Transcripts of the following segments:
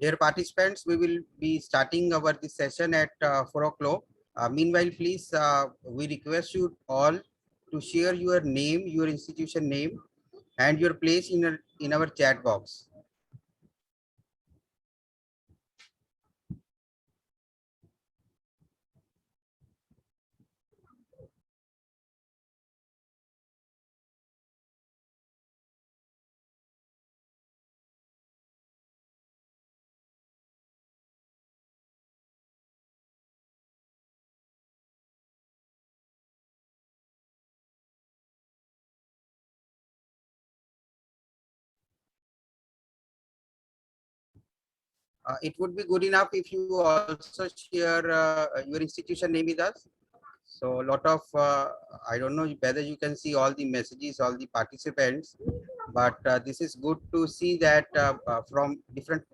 Dear participants, we will be starting our this session at 4 o'clock. Meanwhile, please, we request you all to share your name, your institution name, and your place in our chat box. It would be good enough if you also share your institution name with us. So a lot of, I don't know whether you can see all the messages, all the participants, but this is good to see that from different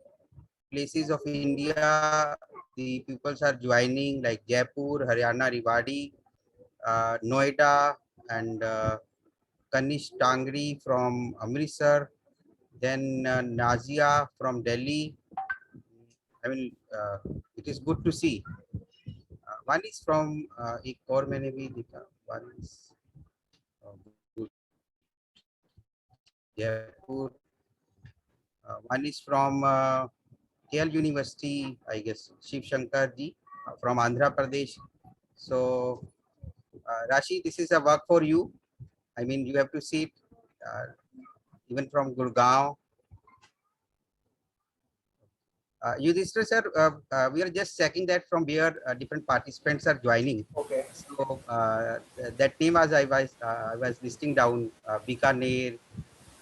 places of India, the peoples are joining like Jaipur, Haryana, Rewari, Noida, and Kanish Tangri from Amritsar, then Nazia from Delhi. I mean, it is good to see. One is from एक और मैंने भी देखा. One is Jaipur. One is from KL University, I guess, Shiv Shankar ji from Andhra Pradesh. So, Rashi, this is a work for you. I mean, you have to see it, even from Gurgaon. Yudhishthira sir, we are just checking that from where different participants are joining. Okay. So that name as I was listing down, Bikaner,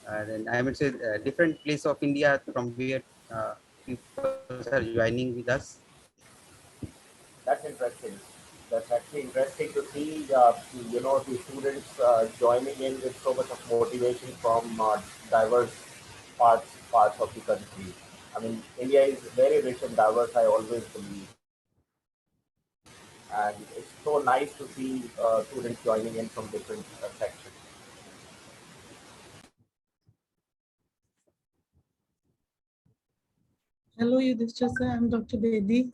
and I would say different place of India from where people are joining with us. That's interesting. That's actually interesting to see, the students joining in with so much of motivation from diverse parts of the country. I mean, India is very rich and diverse. I always believe, and it's so nice to see students joining in from different sections. Hello, Yudhishthira sir. I'm Dr. Bedi.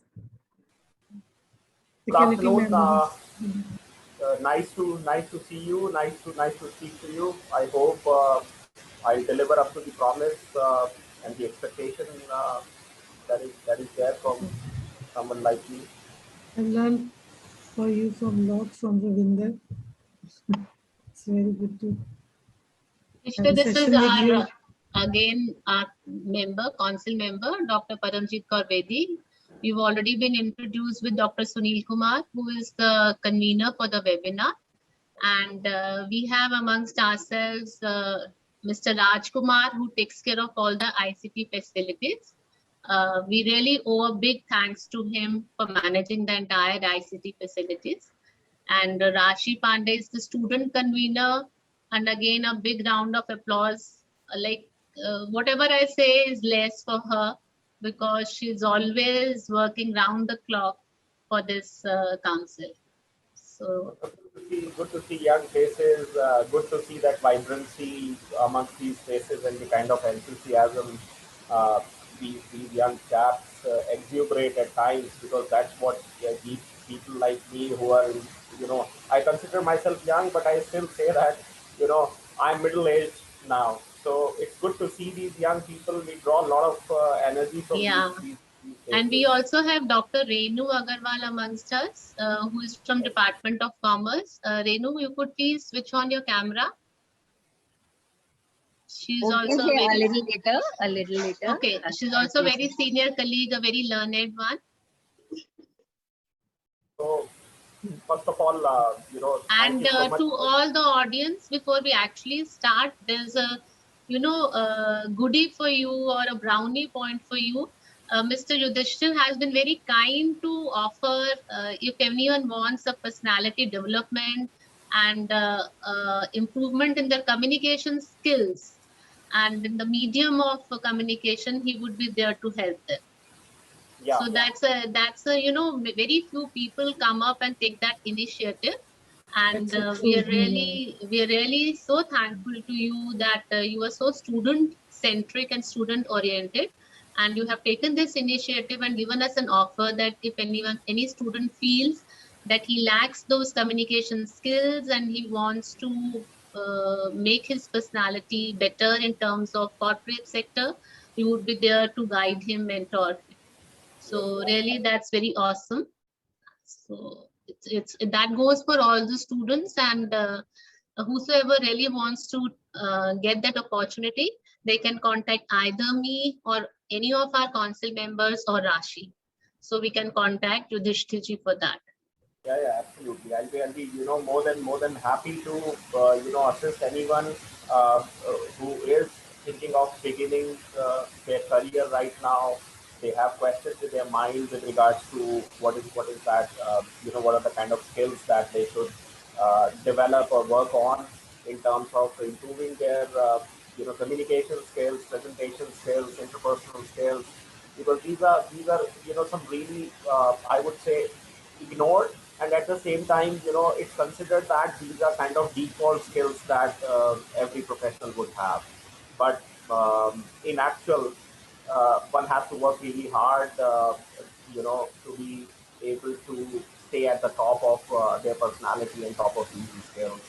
Good afternoon. Nice to see you. Nice to speak to you. I hope I deliver up to the promise and the expectation that is there from someone like me. I've learned for you from lot from Ravinder. It's very good to. This is our again our member, council member, Dr. Paramjit Kaur Bedi. We've already been introduced with Dr. Sunil Kumar, who is the convener for the webinar. And we have amongst ourselves Mr. Raj Kumar, who takes care of all the ICT facilities. We really owe a big thanks to him for managing the entire ICT facilities. And Rashi Pandey is the student convener. And again, a big round of applause. Whatever I say is less for her because she's always working round the clock for this council. So good to see young faces. Good to see that vibrancy amongst these faces and the kind of enthusiasm these young chaps exuberate at times, because that's what these people like me who are, I consider myself young, but I still say that, I'm middle-aged now. So it's good to see these young people. We draw a lot of energy from these and we also have Dr. Renu Agarwal amongst us, who is from Department of Commerce. Renu, you could please switch on your camera. She's also a little later. Okay, she's also a very senior colleague, a very learned one. So, first of all, and to all the audience, before we actually start, there's a, goodie for you or a brownie point for you. Mr. Yudhishthir has been very kind to offer, if anyone wants a personality development and improvement in their communication skills and in the medium of communication, he would be there to help them. Yeah. So that's a very few people come up and take that initiative, and we are really so thankful to you that you are so student centric and student oriented. And you have taken this initiative and given us an offer that if any student feels that he lacks those communication skills and he wants to make his personality better in terms of corporate sector, you would be there to guide him, mentor him. So really, that's very awesome. So it's that goes for all the students, and whosoever really wants to get that opportunity, they can contact either me or any of our council members or Rashi. So we can contact Yudhishthirji for that. Yeah, absolutely. I'll be, more than happy to, assist anyone who is thinking of beginning their career right now. They have questions in their mind with regards to what is that, what are the kind of skills that they should develop or work on in terms of improving their, communication skills, presentation skills, interpersonal skills, because these are, some really, I would say, ignored, and at the same time, it's considered that these are kind of default skills that every professional would have. But in actual, one has to work really hard, to be able to stay at the top of their personality and top of these skills,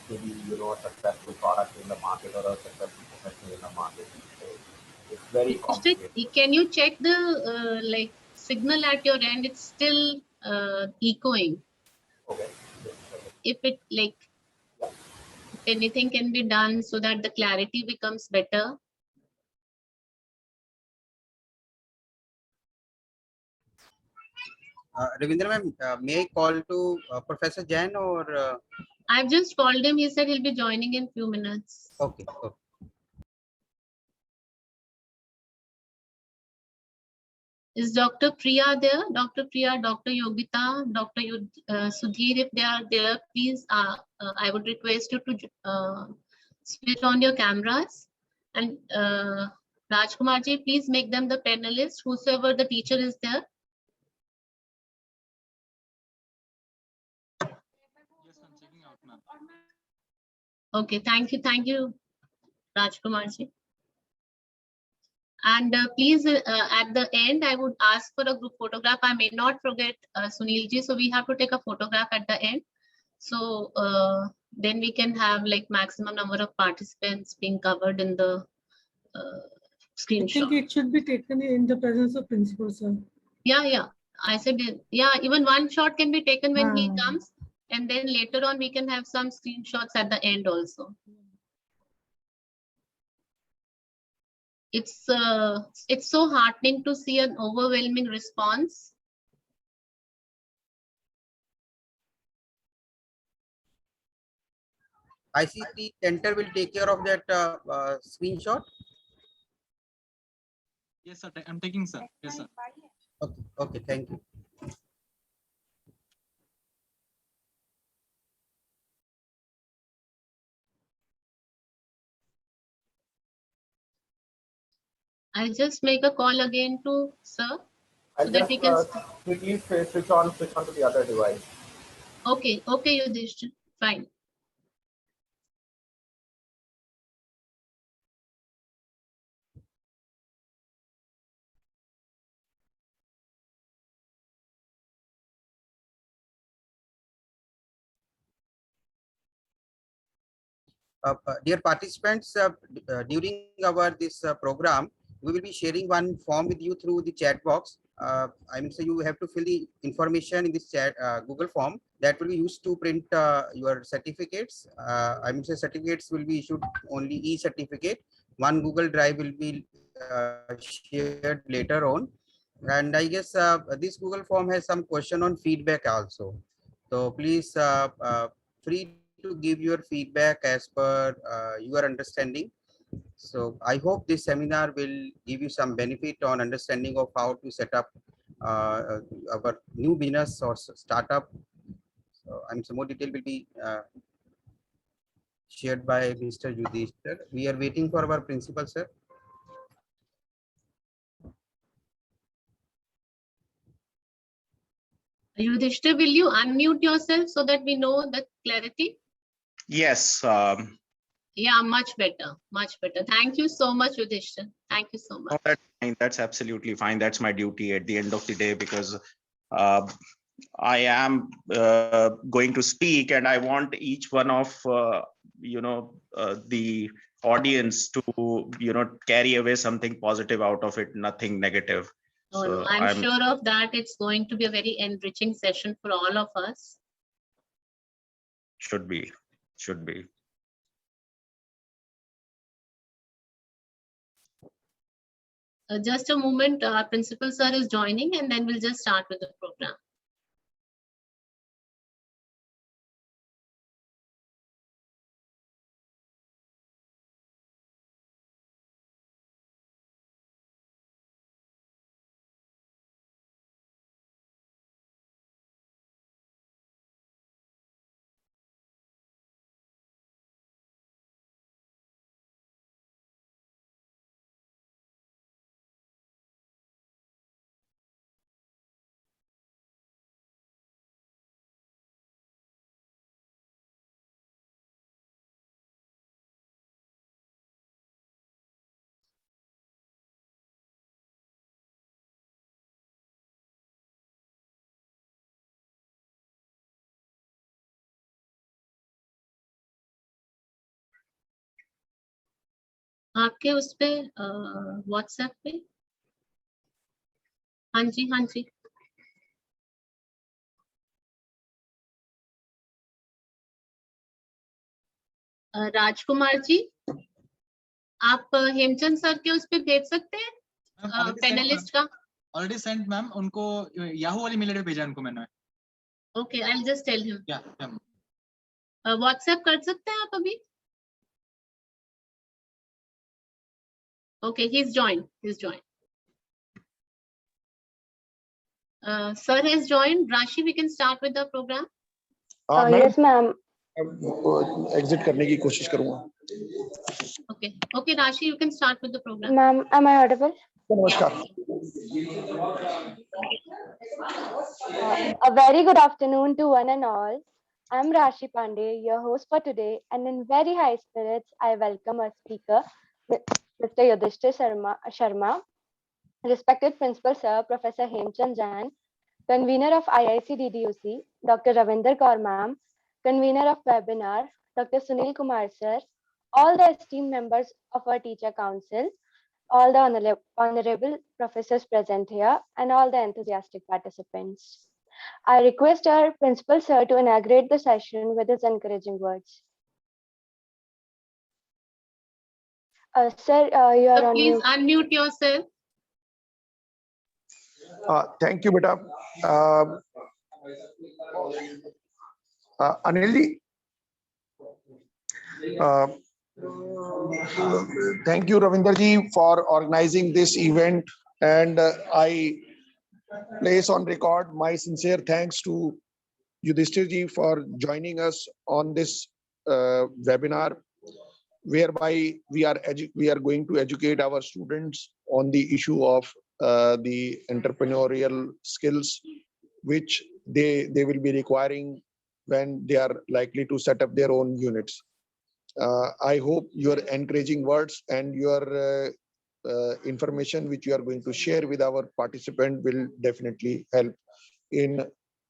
to be, a successful product in the market or a successful professional in the market. So it's very complicated. Can you check the like signal at your end? It's still echoing. Okay. If it like, if anything can be done so that the clarity becomes better. Ravindra ma'am, may I call to Professor Jain or? I've just called him. He said he'll be joining in few minutes. Okay. Is Dr. Priya there? Dr. Priya, Dr. Yogita, Dr. Sudhir, if they are there, please, I would request you to switch on your cameras. And Rajkumarji, please make them the panelists, whosoever the teacher is there. Yes, I'm checking out, ma'am. Okay, thank you, Rajkumarji. And please, at the end, I would ask for a group photograph. I may not forget Sunilji, so we have to take a photograph at the end. So then we can have like maximum number of participants being covered in the screenshot. I think it should be taken in the presence of principal, sir. Yeah. I said, yeah, even one shot can be taken when he comes, and then later on we can have some screenshots at the end also. It's so heartening to see an overwhelming response. ICT center will take care of that screenshot. Yes, sir. I'm taking, sir. Yes, sir. Okay, thank you. I'll just make a call again to sir, I'll so that just we can. quickly switch on to the other device. Okay, Yudhishthir, fine. Dear participants, during our this program, we will be sharing one form with you through the chat box. I mean, so you have to fill the information in this chat Google form that will be used to print your certificates. I mean, so certificates will be issued only e-certificate. One Google Drive will be shared later on. And I guess this Google form has some question on feedback also. So please free to give your feedback as per your understanding. So I hope this seminar will give you some benefit on understanding of how to set up our new business or startup. So some more detail will be shared by Mr. Yudhishthir. We are waiting for our principal, sir. Yudhishthir, will you unmute yourself so that we know the clarity? Yes. Yeah, much better. Thank you so much, Yudhishthir. Thank you so much. That's absolutely fine. That's my duty at the end of the day, because I am going to speak, and I want each one of the audience to carry away something positive out of it, nothing negative. No, So no, I'm sure of that. It's going to be a very enriching session for all of us. should be. Just a moment, our principal sir is joining, and then we'll just start with the program. आपके उस पे WhatsApp पे? हाँ जी, हाँ जी। राजकुमार जी, आप Hemchand sir के उस पे भेज सकते हैं पैनलिस्ट का? ऑलरेडी सेंट मैम, उनको याहू वाली मेल आईडी भेजा उनको मैंने। Okay, I will just tell him. या व्हाट्सएप कर सकते हैं आप अभी? Okay, he is joined. Sir has joined. Rashi, we can start with the program. Yes, ma'am. Exit करने की कोशिश करूंगा। Okay, Rashi, you can start with the program. Ma'am, am I audible? नमस्कार। A very good afternoon to one and all. I'm Rashi Pandey, your host for today, and in very high spirits, I welcome our speaker, Mr. Yudhishthir Sharma, respected Principal Sir, Professor Hemchand Jain, Convener of IIC DDUC, Dr. Ravinder Kaur Ma'am, Convener of Webinar, Dr. Sunil Kumar Sir, all the esteemed members of our Teacher Council, all the honorable professors present here, and all the enthusiastic participants. I request our Principal Sir to inaugurate the session with his encouraging words. Sir, you are So on please mute. unmute yourself. Thank you बेटा। Anil ji, thank you Ravinder ji for organizing this event, and I place on record my sincere thanks to Yudhishthir ji for joining us on this webinar, whereby we are going to educate our students on the issue of the entrepreneurial skills which they will be requiring when they are likely to set up their own units. I hope your encouraging words and your information which you are going to share with our participant will definitely help in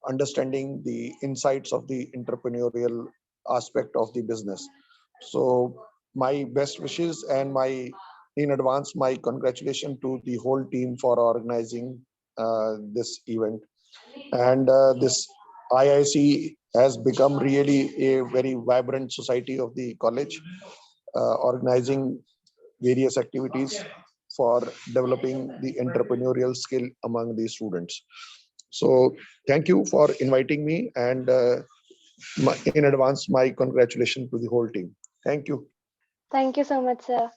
understanding the insights of the entrepreneurial aspect of the business. So my best wishes and in advance my congratulations to the whole team for organizing this event. And this IIC has become really a very vibrant society of the college, organizing various activities for developing the entrepreneurial skill among the students. So thank you for inviting me, and in advance my congratulations to the whole team. Thank you. Thank you so much, sir.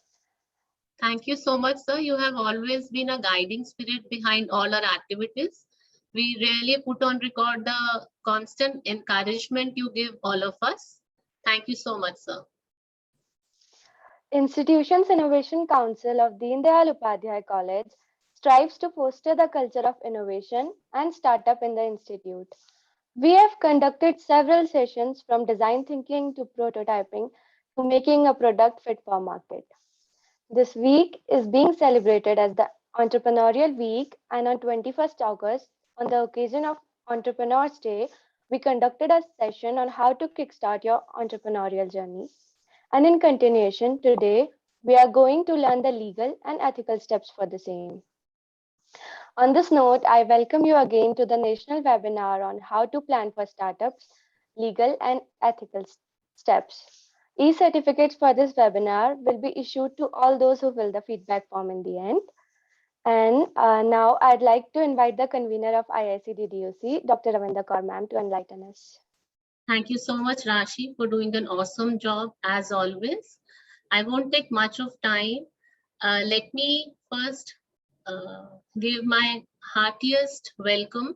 Thank you so much, sir. You have always been a guiding spirit behind all our activities. We really put on record the constant encouragement you give all of us. Thank you so much, sir. Institutions Innovation Council of Deen Dayal Upadhyay College strives to foster the culture of innovation and startup in the institute. We have conducted several sessions from design thinking to prototyping to making a product fit for market. This week is being celebrated as the Entrepreneurial Week, and on 21st August, on the occasion of Entrepreneurs Day, we conducted a session on how to kickstart your entrepreneurial journey. And in continuation, today, we are going to learn the legal and ethical steps for the same. On this note, I welcome you again to the national webinar on how to plan for startups, legal and ethical steps. E-certificates for this webinar will be issued to all those who fill the feedback form in the end. And now I'd like to invite the convener of IICD-DOC, Dr. Ravinder Kaur ma'am, to enlighten us. Thank you so much, Rashi, for doing an awesome job as always. I won't take much of time. Let me first give my heartiest welcome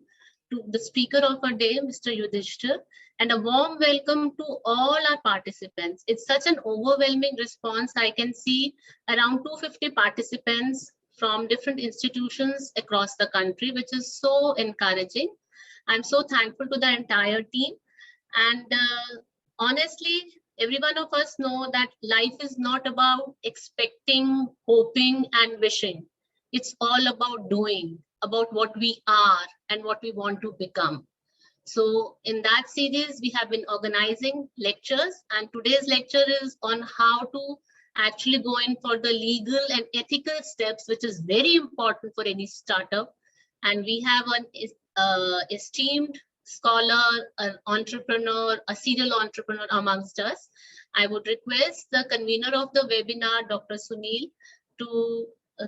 to the speaker of our day, Mr. Yudhishthir, and a warm welcome to all our participants. It's such an overwhelming response. I can see around 250 participants from different institutions across the country, which is so encouraging. I'm so thankful to the entire team. And honestly, every one of us know that life is not about expecting, hoping, and wishing. It's all about doing, about what we are and what we want to become. So in that series, we have been organizing lectures, and today's lecture is on how to actually go in for the legal and ethical steps, which is very important for any startup. And we have an esteemed scholar, an entrepreneur, a serial entrepreneur amongst us. I would request the convener of the webinar, Dr. Sunil, to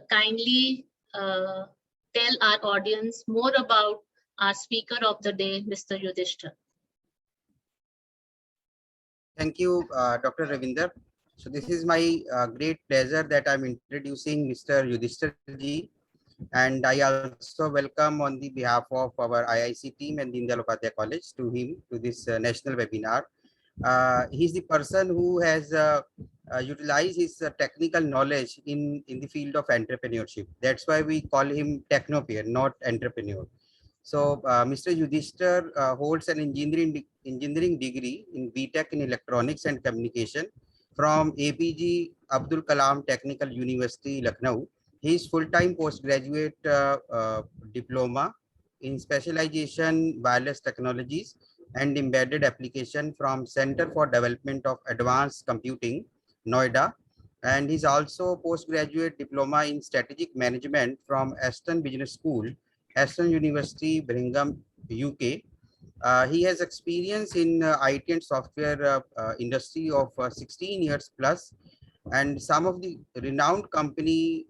kindly tell our audience more about our speaker of the day, Mr. Yudhishthir. Thank you, Dr. Ravinder. So this is my great pleasure that I'm introducing Mr. Yudhishthir ji, and I also welcome on the behalf of our IIC team and Deen Dayal Upadhyaya College to him to this national webinar. He's the person who has utilized his technical knowledge in the field of entrepreneurship. That's why we call him technopeer, not entrepreneur. So Mr. Yudhishthir holds an engineering degree in BTech in Electronics and Communication from APG Abdul Kalam Technical University, Lucknow. He is full-time postgraduate diploma in specialization wireless technologies and embedded application from Center for Development of Advanced Computing, Noida. And he's also postgraduate diploma in strategic management from Aston Business School, Aston University, Birmingham, UK. He has experience in IT and software industry of 16 years plus, and some of the renowned company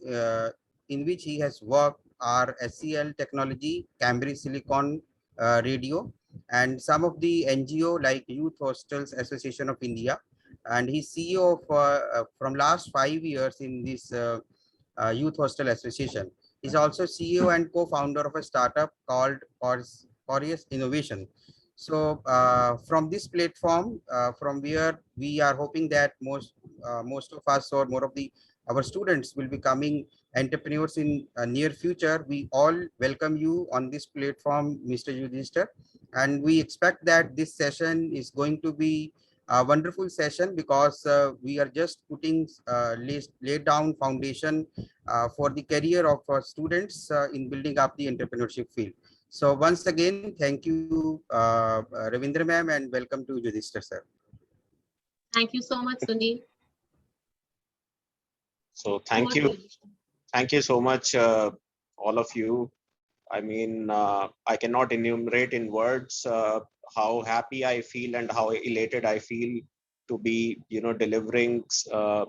in which he has worked are SCL Technology, Cambridge Silicon Radio, and some of the NGO like Youth Hostels Association of India. And he's CEO of from last 5 years in this Youth Hostel Association. He's also CEO and co-founder of a startup called Corius Innovation. So from this platform, from where we are hoping that most of us or more of our students will be becoming entrepreneurs in near future, we all welcome you on this platform, Mr. Yudhishthir. And we expect that this session is going to be a wonderful session because we are just putting laid down foundation for the career of students in building up the entrepreneurship field. So once again, thank you, Ravindra ma'am, and welcome to Yudhishthir sir. Thank you so much, Sunil. So thank you. Thank you so much, all of you. I mean, I cannot enumerate in words how happy I feel and how elated I feel to be, delivering, a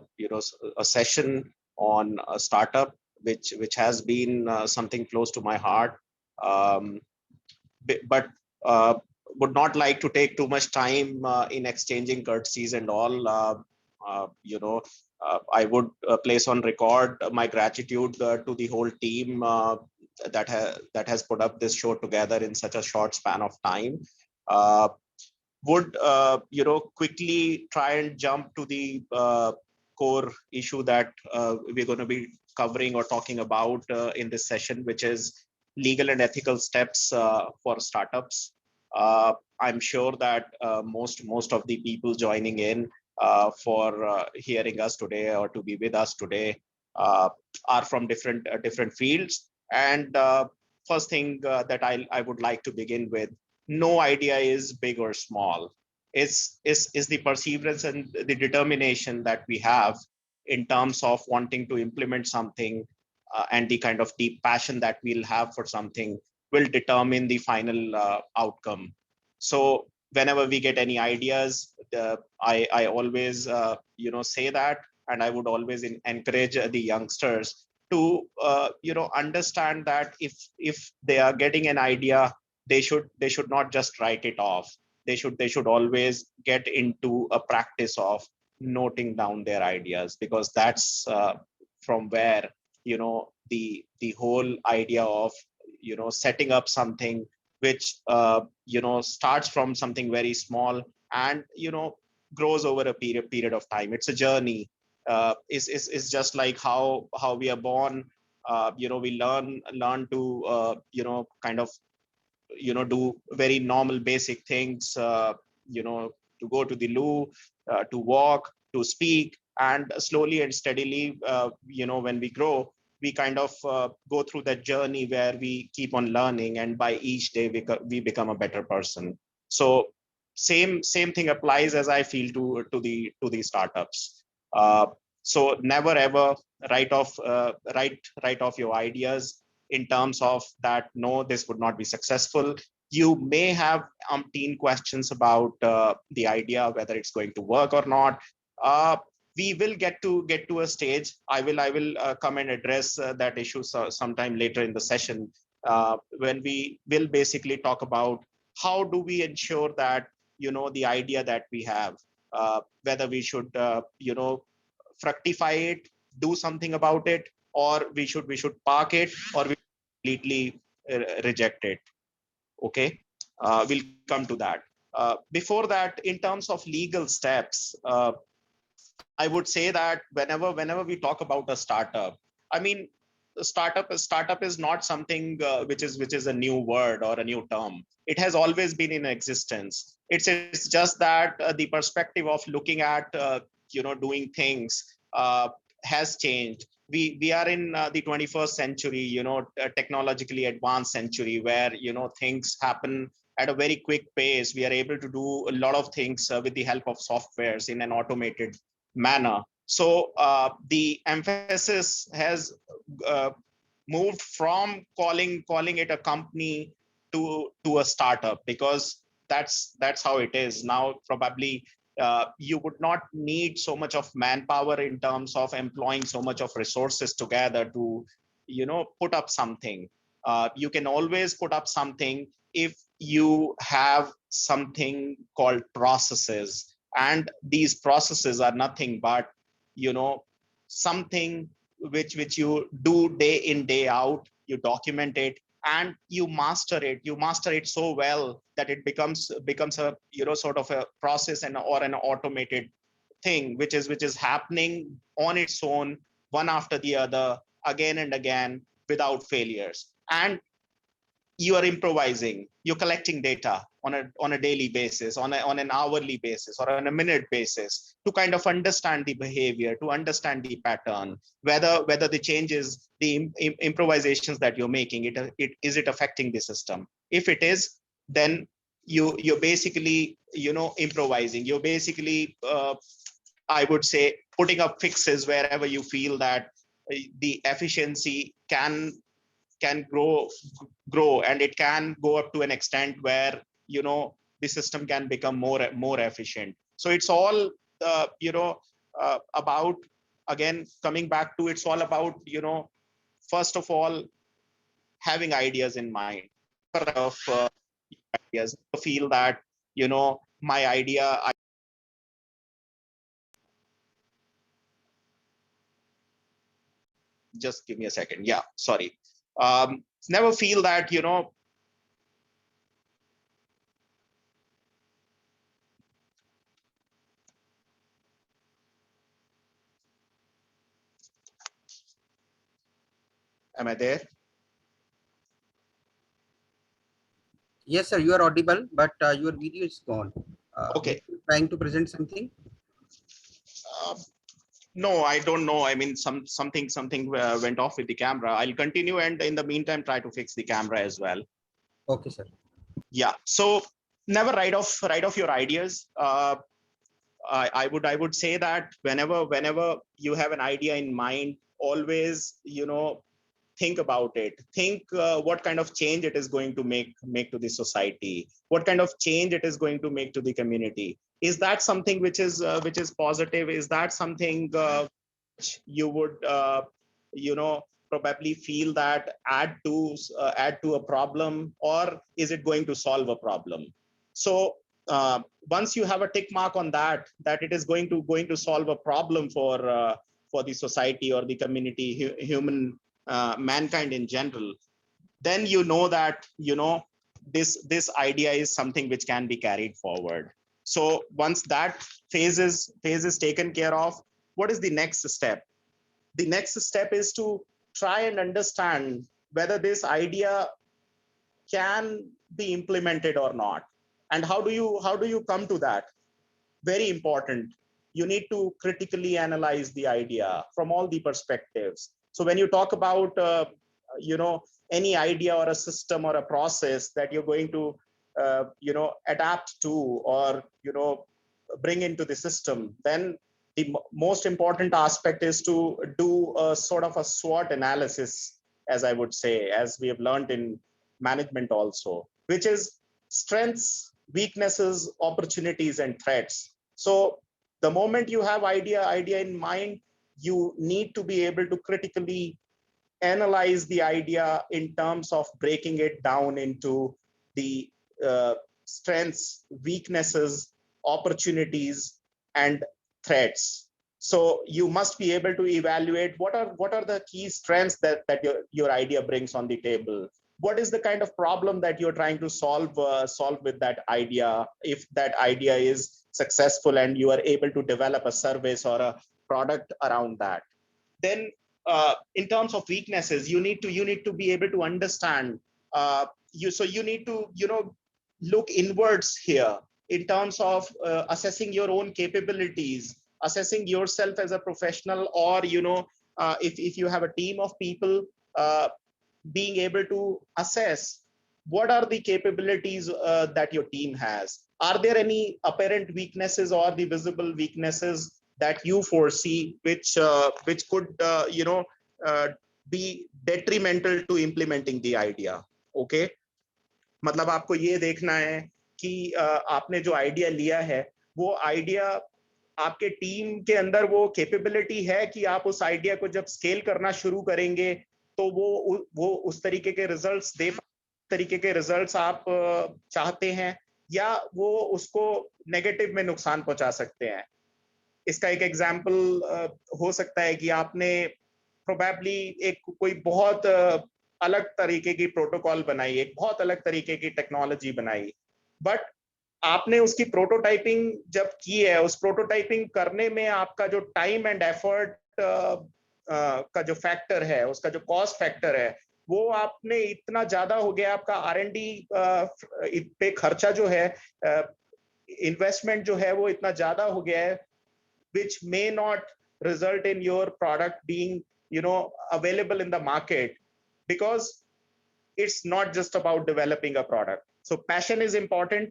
session on a startup, which has been something close to my heart. But would not like to take too much time in exchanging courtesies and all. I would place on record my gratitude to the whole team that has put up this show together in such a short span of time. Would quickly try and jump to the core issue that we're going to be covering or talking about in this session, which is legal and ethical steps for startups. I'm sure that most of the people joining in for hearing us today or to be with us today are from different fields. And first thing that I would like to begin with, no idea is big or small. Is the perseverance and the determination that we have in terms of wanting to implement something, and the kind of deep passion that we'll have for something will determine the final outcome. So whenever we get any ideas, I always say that, and I would always encourage the youngsters to understand that if they are getting an idea, they should not just write it off. They should always get into a practice of noting down their ideas, because that's from where the whole idea of setting up something which starts from something very small and grows over a period of time. It's a journey. Is just like how we are born. We learn to kind of do very normal basic things, to go to the loo, to walk, to speak, and slowly and steadily, when we grow, we kind of go through that journey where we keep on learning, and by each day we become a better person. So same thing applies, as I feel, to the startups. So never ever write off your ideas in terms of that, no, this would not be successful. You may have umpteen questions about the idea, whether it's going to work or not. We will get to a stage. I will come and address that issue sometime later in the session, when we will basically talk about how do we ensure that the idea that we have, whether we should fructify it, do something about it, or we should park it, or we completely reject it. Okay, we'll come to that. Before that, in terms of legal steps, I would say that whenever we talk about a startup, I mean, startup is not something which is a new word or a new term. It has always been in existence. It's just that the perspective of looking at doing things has changed. We are in the 21st century, technologically advanced century, where things happen at a very quick pace. We are able to do a lot of things with the help of softwares in an automated manner. So the emphasis has moved from calling it a company to a startup, because that's how it is now. Probably you would not need so much of manpower in terms of employing so much of resources together to put up something. You can always put up something if you have something called processes, and these processes are nothing but something which you do day in, day out. You document it and you master it so well that it becomes a sort of a process or an automated thing which is happening on its own, one after the other, again and again, without failures. And you are improvising, you're collecting data on a daily basis, on an hourly basis, or on a minute basis, to kind of understand the behavior, to understand the pattern, whether the changes, the improvisations that you're making, is it affecting the system. If it is, then you're basically improvising. You're basically I would say putting up fixes wherever you feel that the efficiency can grow, and it can go up to an extent where the system can become more efficient. So it's all about, again, coming back to, it's all about first of all having ideas in mind. Of ideas, feel that my idea, just give me a second. Yeah, sorry. Never feel that am I there? Yes, sir, you are audible, but your video is gone. Okay. Trying to present something. No, I don't know. I mean, something went off with the camera. I'll continue, and in the meantime, try to fix the camera as well. Okay, sir. Yeah. So never write off your ideas. I would say that whenever you have an idea in mind, always think about it. Think what kind of change it is going to make to the society. What kind of change it is going to make to the community. Is that something which is positive? Is that something you would probably feel that add to a problem, or is it going to solve a problem? So once you have a tick mark on that it is going to solve a problem for the society or the community, human mankind in general, then that this idea is something which can be carried forward. So once that phase is taken care of, what is the next step? The next step is to try and understand whether this idea can be implemented or not. And how do you come to that? Very important. You need to critically analyze the idea from all the perspectives. So when you talk about any idea or a system or a process that you're going to adapt to or bring into the system, then the most important aspect is to do a sort of a SWOT analysis, as I would say, as we have learned in management also, which is strengths, weaknesses, opportunities, and threats. So the moment you have idea in mind, you need to be able to critically analyze the idea in terms of breaking it down into the strengths, weaknesses, opportunities, and threats. So you must be able to evaluate what are the key strengths that your idea brings on the table. What is the kind of problem that you're trying to solve with that idea? If that idea is successful and you are able to develop a service or a product around that, then in terms of weaknesses, you need to be able to understand. You need to look inwards here in terms of assessing your own capabilities, assessing yourself as a professional, or if you have a team of people, being able to assess what are the capabilities that your team has. Are there any apparent weaknesses or the visible weaknesses that you foresee which could be detrimental to implementing the idea? Okay, मतलब आपको ये देखना है कि आपने जो idea लिया है वो आइडिया आपके टीम के अंदर वो कैपेबिलिटी है कि आप उस आइडिया को जब स्केल करना शुरू करेंगे तो वो उस तरीके के रिजल्ट्स तरीके के रिजल्ट्स आप चाहते हैं, या वो उसको नेगेटिव में नुकसान पहुंचा सकते हैं. इसका एक एग्जांपल हो सकता है कि आपने प्रोबेबली एक कोई बहुत अलग तरीके की प्रोटोकॉल बनाई, एक बहुत अलग तरीके की टेक्नोलॉजी बनाई, बट आपने उसकी प्रोटोटाइपिंग जब की है, उस प्रोटोटाइपिंग करने में आपका जो टाइम एंड एफर्ट का जो फैक्टर है, उसका जो कॉस्ट फैक्टर है, वो आपने इतना ज्यादा हो गया, आपका R&D पे खर्चा जो है, इन्वेस्टमेंट जो है वो इतना ज्यादा हो गया है, which may not result in your product being available in the market, because it's not just about developing a product. So passion is important.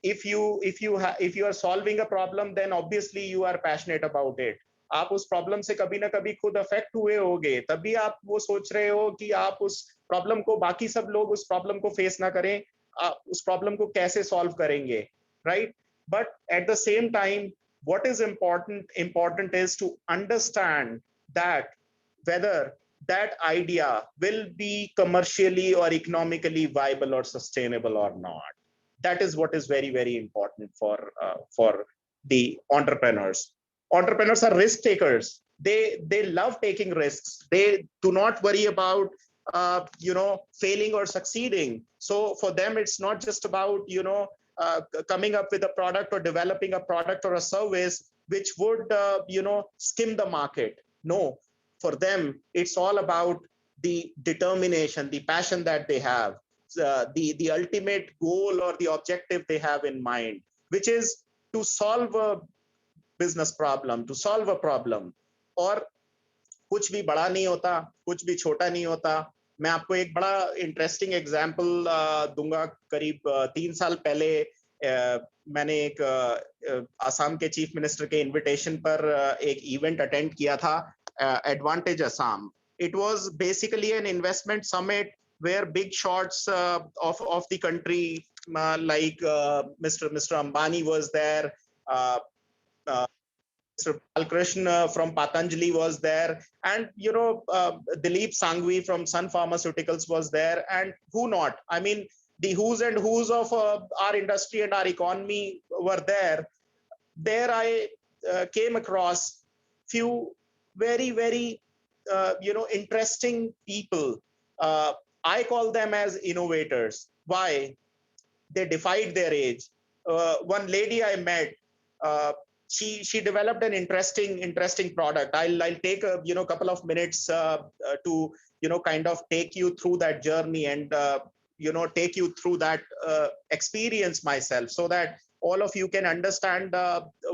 If you are solving a problem, then obviously you are passionate about it. आप उस problem से कभी ना कभी खुद affect हुए होगे, तभी आप वो सोच रहे हो कि आप उस प्रॉब्लम को, बाकी सब लोग उस प्रॉब्लम को फेस ना करें, आप उस प्रॉब्लम को कैसे सॉल्व करेंगे, right? But at the same time what is important is to understand that whether that idea will be commercially or economically viable or sustainable or not. That is what is very, very important for the entrepreneurs. Entrepreneurs are risk takers. They love taking risks. They do not worry about failing or succeeding. So for them, it's not just about coming up with a product or developing a product or a service which would skim the market. No, for them it's all about the determination, the passion that they have, the ultimate goal or the objective they have in mind, which is to solve business problem, to solve a problem. और कुछ भी बड़ा नहीं होता, कुछ भी छोटा नहीं होता. मैं आपको एक बड़ा इंटरेस्टिंग एग्जांपल दूंगा. करीब 3 साल पहले मैंने एक आसाम के चीफ मिनिस्टर के इनविटेशन पर एक इवेंट अटेंड किया था, advantage Assam. It was basically an investment summit where big shots of the country like Mr. Ambani was there, Mr. Balkrishna from Patanjali was there, and Dilip Sanghvi from Sun Pharmaceuticals was there, and who not? I mean, the who's and who's of our industry and our economy were there. There I came across few very interesting people. I call them as innovators. Why? They defied their age. One lady I met, she developed an interesting product. I'll take a couple of minutes to kind of take you through that journey and take you through that experience myself, so that all of you can understand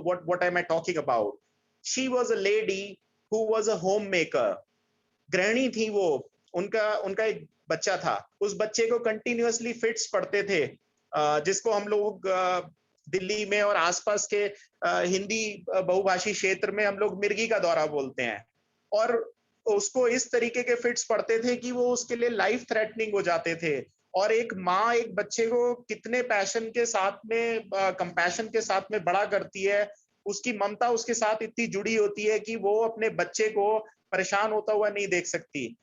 what am I talking about. She was a lady who was a homemaker. गृहिणी थी वो. उनका एक बच्चा था. उस बच्चे को कंटिन्यूअसली फिट्स पड़ते थे, जिसको हम लोग दिल्ली में और आसपास के हिंदी बहुभाषी क्षेत्र में हम लोग मिर्गी का दौरा बोलते हैं. और उसको इस तरीके के फिट्स पड़ते थे कि वो उसके लिए लाइफ थ्रेटनिंग हो जाते थे. और एक माँ एक बच्चे को कितने पैशन के साथ में, कंपैशन के साथ में बड़ा करती है, उसकी ममता उसके साथ इतनी जुड़ी होती है कि वो अपने बच्चे को परेशान होता हुआ नहीं देख सकती.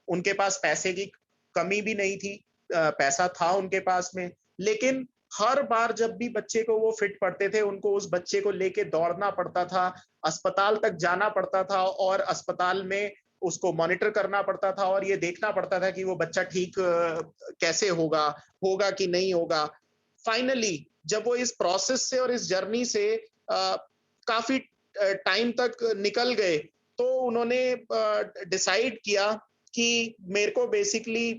उनके पास पैसे की कमी भी नहीं थी, पैसा था उनके पास में, लेकिन हर बार जब भी बच्चे को वो फिट पड़ते थे, उनको उस बच्चे को लेके दौड़ना पड़ता था, अस्पताल तक जाना पड़ता था और अस्पताल में उसको मॉनिटर करना पड़ता था और ये देखना पड़ता था कि वो बच्चा ठीक कैसे होगा कि नहीं होगा. फाइनली जब वो इस प्रोसेस से और इस जर्नी से काफी टाइम तक निकल गए, तो उन्होंने डिसाइड किया कि मेरे को बेसिकली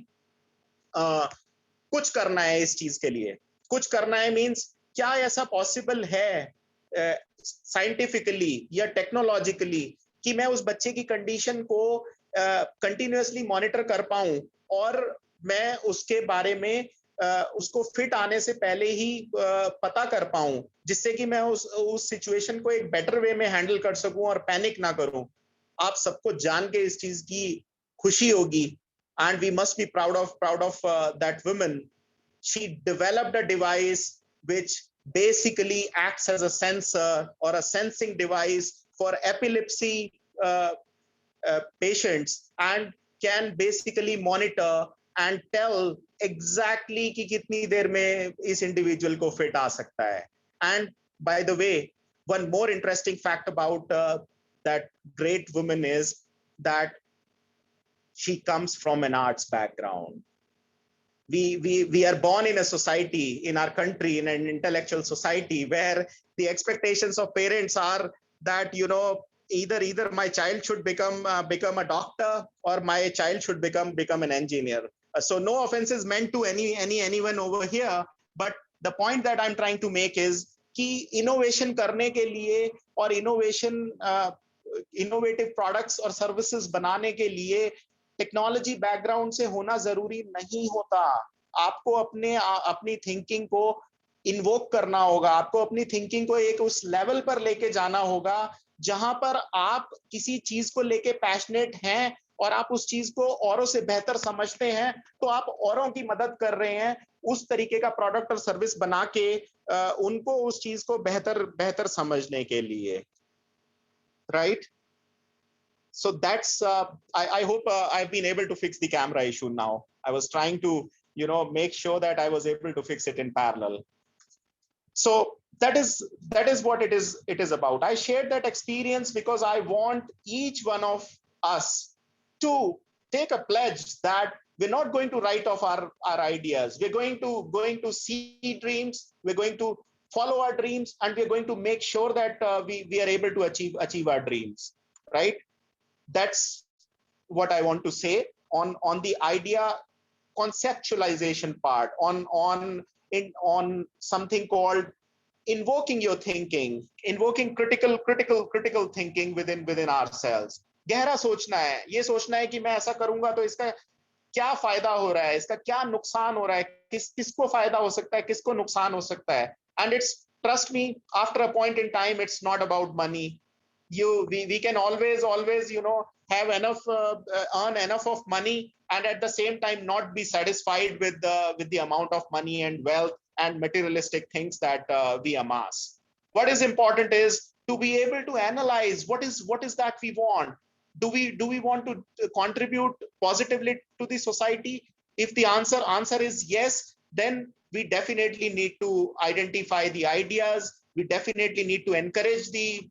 कुछ करना है इस चीज के लिए. कुछ करना है मींस क्या ऐसा पॉसिबल है साइंटिफिकली या टेक्नोलॉजिकली कि मैं उस बच्चे की कंडीशन को कंटिन्यूअसली मॉनिटर कर पाऊं और मैं उसके बारे में उसको फिट आने से पहले ही पता कर पाऊं, जिससे कि मैं उस सिचुएशन को एक बेटर वे में हैंडल कर सकूं और पैनिक ना करूं. आप सबको जान के इस चीज की खुशी होगी, and we must be proud of that woman. She developed a device which basically acts as a sensor or a sensing device for epilepsy patients and can basically monitor and tell exactly कि कितनी देर में इस individual को fit आ सकता है. And by the way, one more interesting fact about that great woman is that she comes from an arts background. We are born in a society, in our country, in an intellectual society where the expectations of parents are that either my child should become a doctor or my child should become an engineer. So no offenses meant to anyone over here, but the point that I'm trying to make is कि innovation करने के लिए और innovative products और services बनाने के लिए technology background से होना जरूरी नहीं होता. आपको अपनी थिंकिंग को इन्वोक करना होगा, आपको अपनी थिंकिंग को एक उस लेवल पर लेके जाना होगा जहां पर आप किसी चीज को लेके पैशनेट हैं और आप उस चीज को औरों से बेहतर समझते हैं, तो आप औरों की मदद कर रहे हैं उस तरीके का प्रोडक्ट और सर्विस बना के उनको उस चीज को बेहतर समझने के लिए. Right? So that's I hope I've been able to fix the camera issue now. I was trying to make sure that I was able to fix it in parallel. So that is what it is about. I shared that experience because I want each one of us to take a pledge that we're not going to write off our ideas. We're going to see dreams, we're going to follow our dreams, and we're going to make sure that we are able to achieve our dreams, right? That's what I want to say on the idea conceptualization part, on something called invoking your thinking, invoking critical thinking within ourselves. गहरा सोचना है, ये सोचना है कि मैं ऐसा करूंगा तो इसका क्या फायदा हो रहा है, इसका क्या नुकसान हो रहा है, किसको फायदा हो सकता है, किसको नुकसान हो सकता है. And it's, trust me, after a point in time, it's not about money. We can always have enough, earn enough of money, and at the same time not be satisfied with the amount of money and wealth and materialistic things that we amass. What is important is to be able to analyze what is that we want. Do we want to contribute positively to the society? If the answer is yes, then we definitely need to identify the ideas. We definitely need to encourage the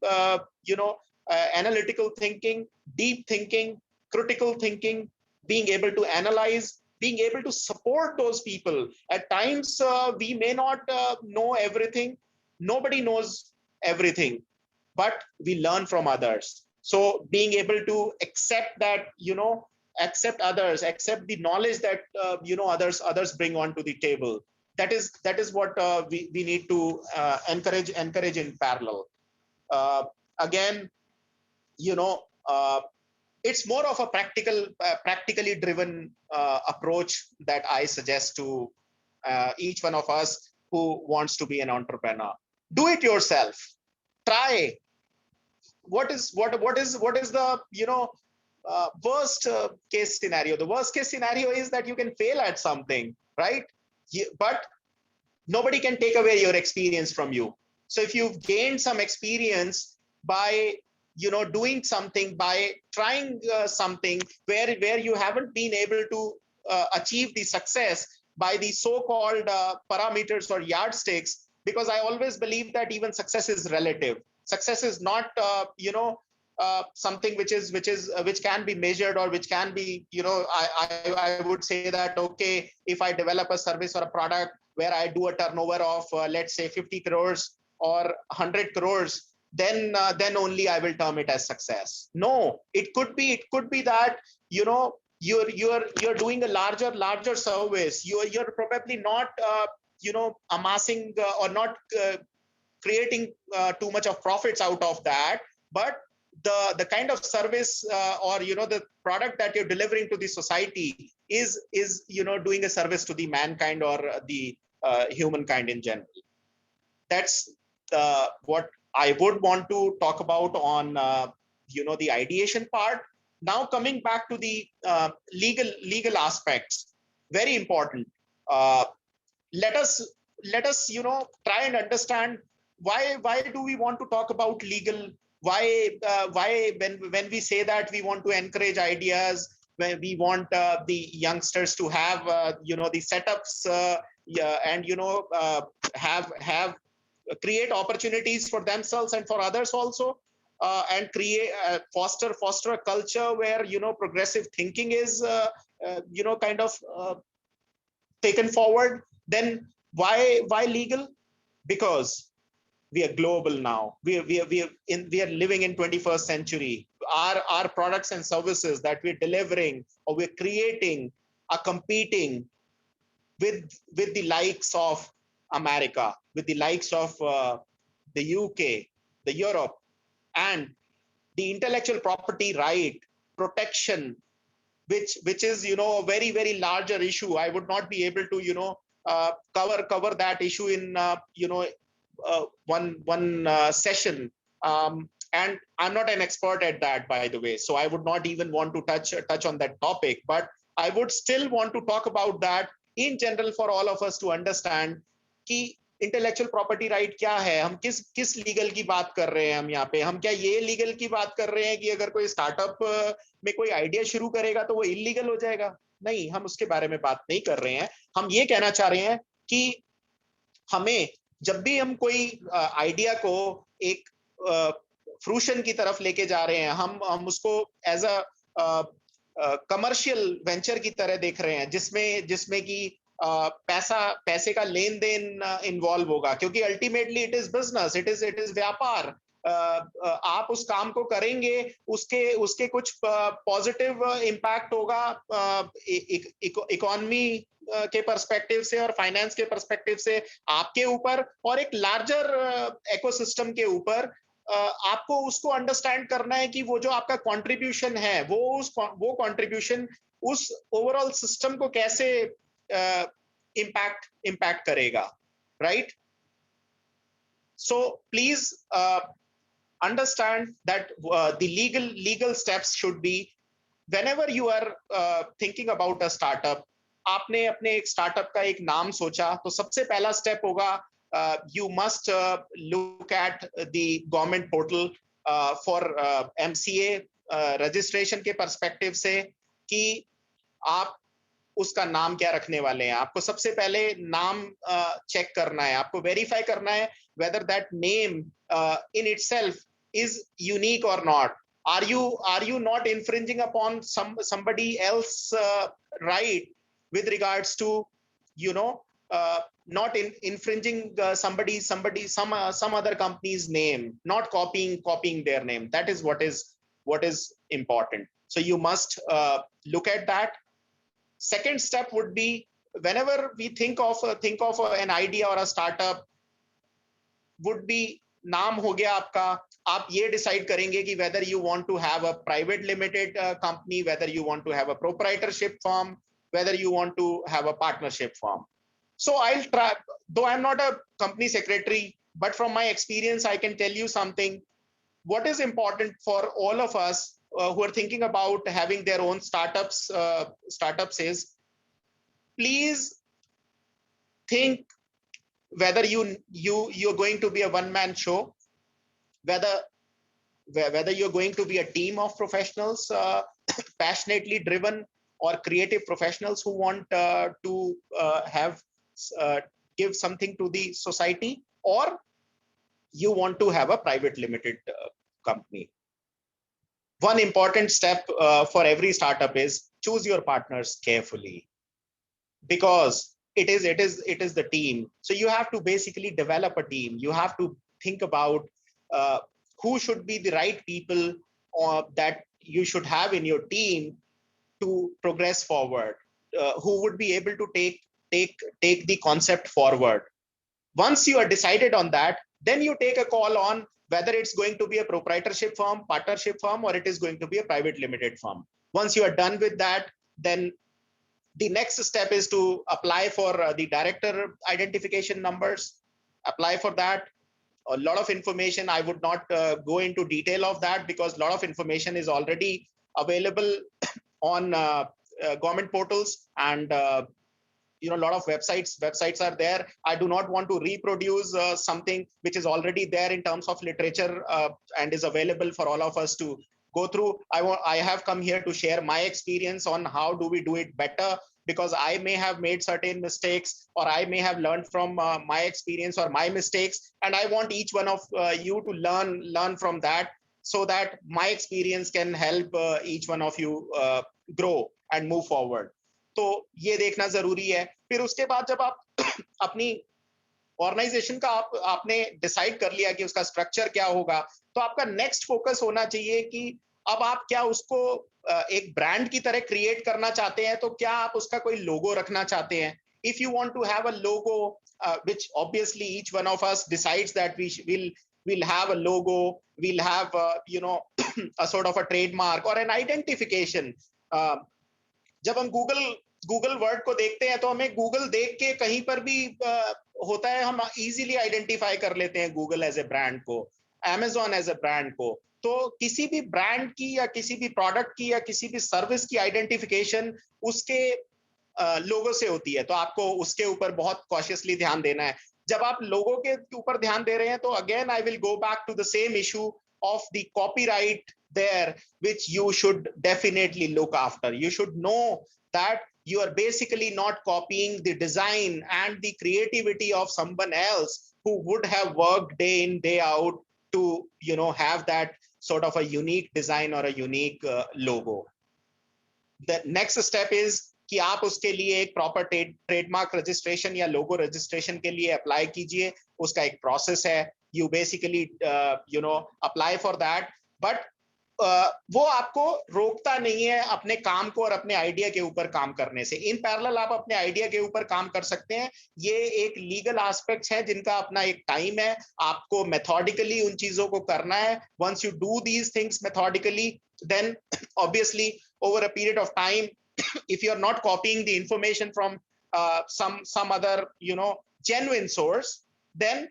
analytical thinking, deep thinking, critical thinking, being able to analyze, being able to support those people. At times we may not know everything. Nobody knows everything, but we learn from others. So being able to accept that, accept others, accept the knowledge that others bring onto the table. That is what we need to encourage in parallel. Again, it's more of a practically driven approach that I suggest to each one of us who wants to be an entrepreneur. Do it yourself. Try. What is the worst case scenario? The worst case scenario is that you can fail at something, right? But nobody can take away your experience from you. So if you've gained some experience by doing something, by trying something where you haven't been able to achieve the success by the so-called parameters or yardsticks, because I always believe that even success is relative. Success is not something which can be measured, or which can be, I would say that, okay, if I develop a service or a product where I do a turnover of let's say 50 crores or 100 crores, then only I will term it as success. No, it could be that you're doing a larger service. You're probably not amassing or not creating too much of profits out of that, but the kind of service or the product that you're delivering to the society is doing a service to the mankind or the humankind in general. That's what I would want to talk about on the ideation part. Now coming back to the legal aspects, very important. Let us try and understand why do we want to talk about legal. Why when we say that we want to encourage ideas, when we want the youngsters to have the setups and have create opportunities for themselves and for others also, and create foster a culture where progressive thinking is kind of taken forward, then why legal? Because we are global now. We are living in 21st century. Our products and services that we're delivering or we're creating are competing with the likes of America, with the likes of the UK, the Europe, and the intellectual property right protection, which is a very, very larger issue. I would not be able to cover that issue in one session, and I'm not an expert at that, by the way, so I would not even want to touch on that topic, but I would still want to talk about that in general for all of us to understand कि intellectual property right क्या है, हम किस legal की बात कर रहे हैं. हम यहाँ पे हम क्या ये लीगल की बात कर रहे हैं कि अगर कोई स्टार्टअप में कोई आइडिया शुरू करेगा तो वो इलीगल हो जाएगा? नहीं, हम उसके बारे में बात नहीं कर रहे हैं. हम ये कहना चाह रहे हैं कि हमें जब भी हम कोई आइडिया को एक फ्रूशन की तरफ लेके जा रहे हैं, हम उसको एज अ कमर्शियल वेंचर की तरह देख रहे हैं, जिसमें कि पैसे का लेन देन इन्वॉल्व होगा, क्योंकि ultimately it is business, it is व्यापार. आप उस काम को करेंगे, उसके कुछ पॉजिटिव इम्पैक्ट होगा इकोनॉमी के पर्सपेक्टिव से और फाइनेंस के पर्सपेक्टिव से आपके ऊपर, और एक लार्जर इकोसिस्टम के ऊपर। आपको उसको अंडरस्टैंड करना है कि वो जो आपका कंट्रीब्यूशन है वो कंट्रीब्यूशन उस ओवरऑल सिस्टम को कैसे इम्पैक्ट करेगा, right? So please understand that the legal steps should be, whenever you are thinking about a startup, आपने अपने एक स्टार्टअप का एक नाम सोचा तो सबसे पहला स्टेप होगा you must look at the government portal for MCA registration के पर्सपेक्टिव से कि आप उसका नाम क्या रखने वाले हैं। आपको सबसे पहले नाम चेक करना है, आपको वेरीफाई करना है whether that name in itself is unique or not. Are you not infringing upon somebody else right with regards to, you know, not infringing some other company's name, not copying their name. That is what is important. So you must look at that. Second step would be, whenever we think of an idea or a startup, would be नाम हो गया आपका, आप ये decide करेंगे कि whether you want to have a private limited company, whether you want to have a proprietorship firm, whether you want to have a partnership firm. So I'll try, though I'm not a company secretary, but from my experience I can tell you something. What is important for all of us who are thinking about having their own startups is, please think whether you're going to be a one-man show, whether you're going to be a team of professionals, passionately driven, or creative professionals who want to give something to the society, or you want to have a private limited company. One important step for every startup is choose your partners carefully, because it is the team. So you have to basically develop a team. You have to think about who should be the right people that you should have in your team to progress forward, who would be able to take the concept forward. Once you are decided on that, then you take a call on whether it's going to be a proprietorship firm, partnership firm, or it is going to be a private limited firm. Once you are done with that, then the next step is to apply for the director identification numbers. Apply for that. A lot of information, I would not go into detail of that, because a lot of information is already available on government portals, and a lot of websites are there. I do not want to reproduce something which is already there in terms of literature and is available for all of us to go through. I have come here to share my experience on how do we do it better, because I may have made certain mistakes, or I may have learned from my experience or my mistakes, and I want each one of you to learn from that, so that my experience can help each one of you grow and move forward. तो ये देखना जरूरी है. फिर उसके बाद जब आप अपनी ऑर्गेनाइजेशन का आपने डिसाइड कर लिया कि उसका स्ट्रक्चर क्या होगा, तो आपका नेक्स्ट फोकस होना चाहिए कि अब आप क्या उसको एक ब्रांड की तरह क्रिएट करना चाहते हैं, तो क्या आप उसका कोई लोगो रखना चाहते हैं. If you want to have a logo, which obviously each one of us decides that we'll have a logo, we'll have a sort of a trademark or an identification. जब हम गूगल वर्ड को देखते हैं तो हमें Google देख के कहीं पर भी होता है, हम इजीली आइडेंटिफाई कर लेते हैं गूगल एज ए ब्रांड को, Amazon एज ए ब्रांड को. तो किसी भी ब्रांड की या किसी भी प्रोडक्ट की या किसी भी सर्विस की आइडेंटिफिकेशन उसके लोगो से होती है. तो आपको उसके ऊपर बहुत कॉशियसली ध्यान देना है. जब आप लोगों के ऊपर ध्यान दे रहे हैं, तो again I will go back to the same issue of the copyright there, which you should definitely look after. You should know that you are basically not copying the design and the creativity of someone else who would have worked day in, day out to, have that sort of a unique design or a unique logo. The next step is कि आप उसके लिए एक proper trademark registration या लोगो registration के लिए apply कीजिए. उसका एक प्रोसेस है. you basically apply for that, but वो आपको रोकता नहीं है अपने काम को और अपने आइडिया के ऊपर काम करने से. इन पैरेलल आप अपने आइडिया के ऊपर काम कर सकते हैं. ये एक लीगल एस्पेक्ट्स है जिनका अपना एक टाइम है. आपको मेथोडिकली उन चीजों को करना है. Once you do these things methodically, then obviously over a period of time, if you are not copying the information from some other genuine source, then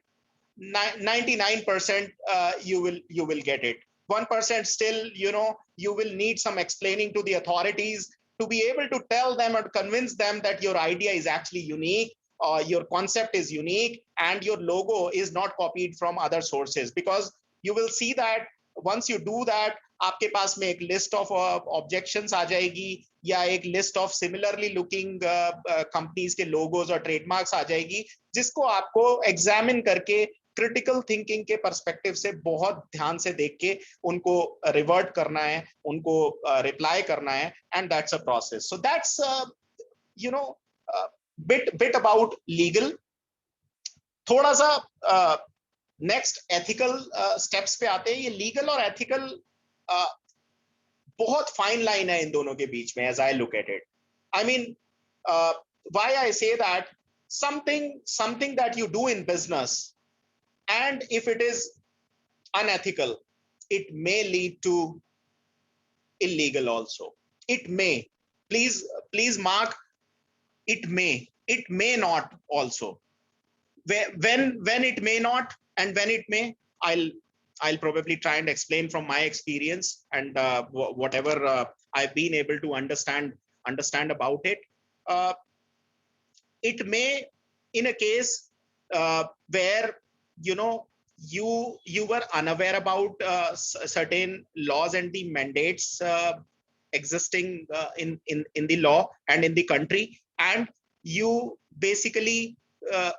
99% you will get it. 1% still, you will need some explaining to the authorities to be able to tell them or convince them that your idea is actually unique, or your concept is unique, and your logo is not copied from other sources. Because you will see that once you do that, आपके पास में एक list of objections आ जाएगी, या एक list of similarly looking companies के logos और trademarks आ जाएगी, जिसको आपको examine करके क्रिटिकल थिंकिंग के पर्सपेक्टिव से बहुत ध्यान से देख के उनको रिवर्ट करना है, उनको रिप्लाई करना है, and that's a process. So that's bit about legal. थोड़ा सा नेक्स्ट एथिकल स्टेप्स पे आते हैं. ये लीगल और एथिकल बहुत फाइन लाइन है इन दोनों के बीच में, as I look at it. I mean, why I say that something that you do in business, and if it is unethical, it may lead to illegal also. It may. Please mark, it may not also. When it may not and when it may, I'll probably try and explain from my experience and whatever I've been able to understand about it. It may, in a case where you were unaware about certain laws and the mandates existing in the law and in the country, and you basically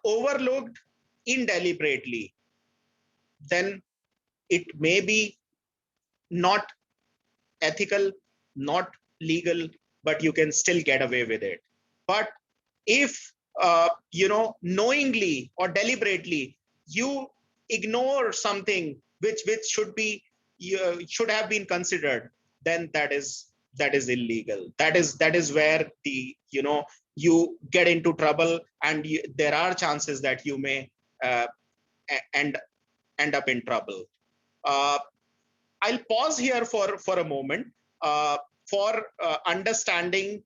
overlooked indeliberately, then it may be not ethical, not legal, but you can still get away with it. But if knowingly or deliberately you ignore something which should have been considered, then that is illegal. That is where you get into trouble, and there are chances that you may end up in trouble. I'll pause here for a moment for understanding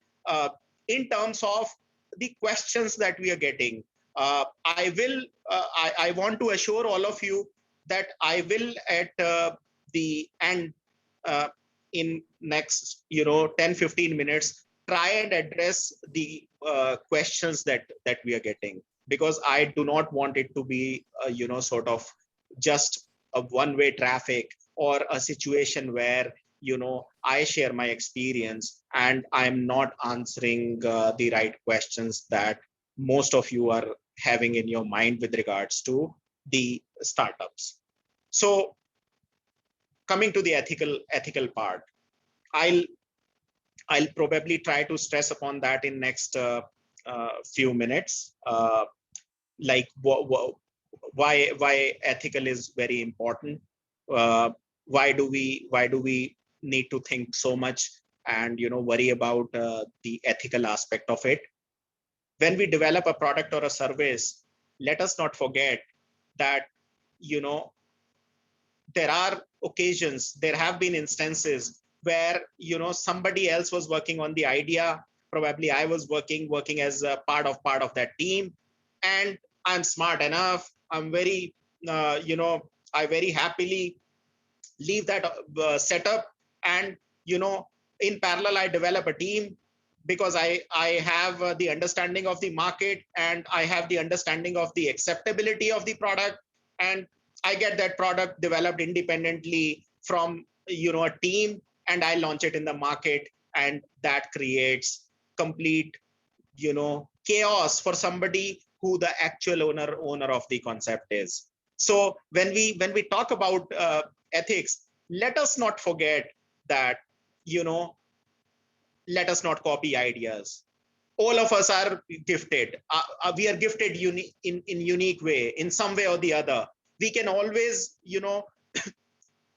in terms of the questions that we are getting. I want to assure all of you that I will at the end in next 10-15 minutes try and address the questions that we are getting, because I do not want it to be sort of just a one-way traffic or a situation where I share my experience and I'm not answering the right questions that most of you are having in your mind with regards to the startups. So coming to the ethical part, I'll probably try to stress upon that in next few minutes, like why ethical is very important. Why do we need to think so much and worry about the ethical aspect of it? When we develop a product or a service, let us not forget that there are occasions, there have been instances where somebody else was working on the idea. Probably I was working as a part of that team, and I'm smart enough. I'm very I very happily leave that setup, and in parallel I develop a team, because I have the understanding of the market, and I have the understanding of the acceptability of the product, and I get that product developed independently from a team, and I launch it in the market, and that creates complete chaos for somebody who the actual owner of the concept is. So when we talk about ethics, let us not forget that let us not copy ideas. All of us are gifted. We are gifted in unique way, in some way or the other. We can always,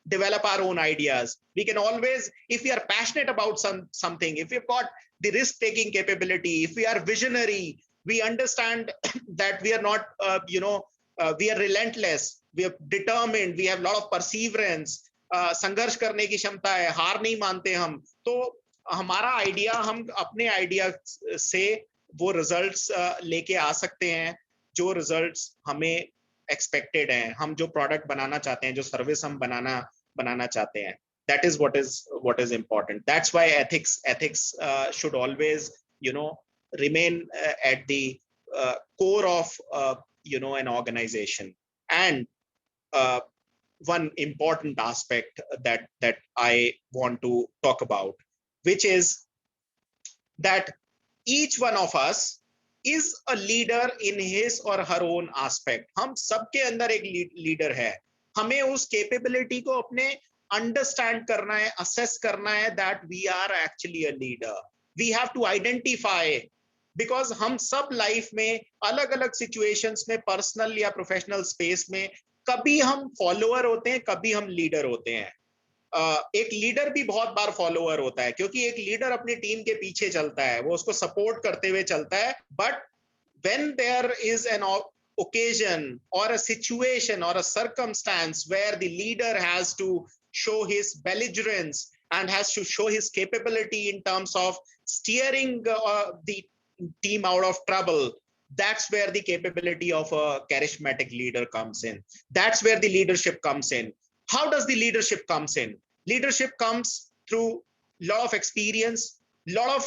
develop our own ideas. We can always, if we are passionate about something, if we've got the risk-taking capability, if we are visionary, we understand that we are not, we are relentless, we are determined, we have a lot of perseverance, संघर्ष करने की क्षमता है, हार नहीं मानते हम, तो हमारा आइडिया, हम अपने आइडिया से वो रिजल्ट्स लेके आ सकते हैं जो रिजल्ट्स हमें एक्सपेक्टेड हैं, हम जो प्रोडक्ट बनाना चाहते हैं, जो सर्विस हम बनाना चाहते हैं. That is what is important. That's why ethics should always, remain at the core of an organization. And one important aspect that I want to talk about, which is that each one of us is a leader in his or her own aspect. हम सबके अंदर एक leader है. हमें उस capability को अपने understand करना है, असेस करना है that we are actually a leader. We have to identify, because हम सब लाइफ में अलग अलग सिचुएशंस में, पर्सनल या प्रोफेशनल स्पेस में, कभी हम फॉलोअर होते हैं, कभी हम लीडर होते हैं. एक लीडर भी बहुत बार फॉलोअर होता है, क्योंकि एक लीडर अपनी टीम के पीछे चलता है, वो उसको सपोर्ट करते हुए चलता है. But when there is an occasion or a situation or a circumstance where the leader has to show his belligerence and has to show his capability in terms of steering the team out of trouble, that's where the capability of a charismatic leader comes in. That's where the leadership comes in. How does the leadership comes in? Leadership comes through a lot of experience, a lot of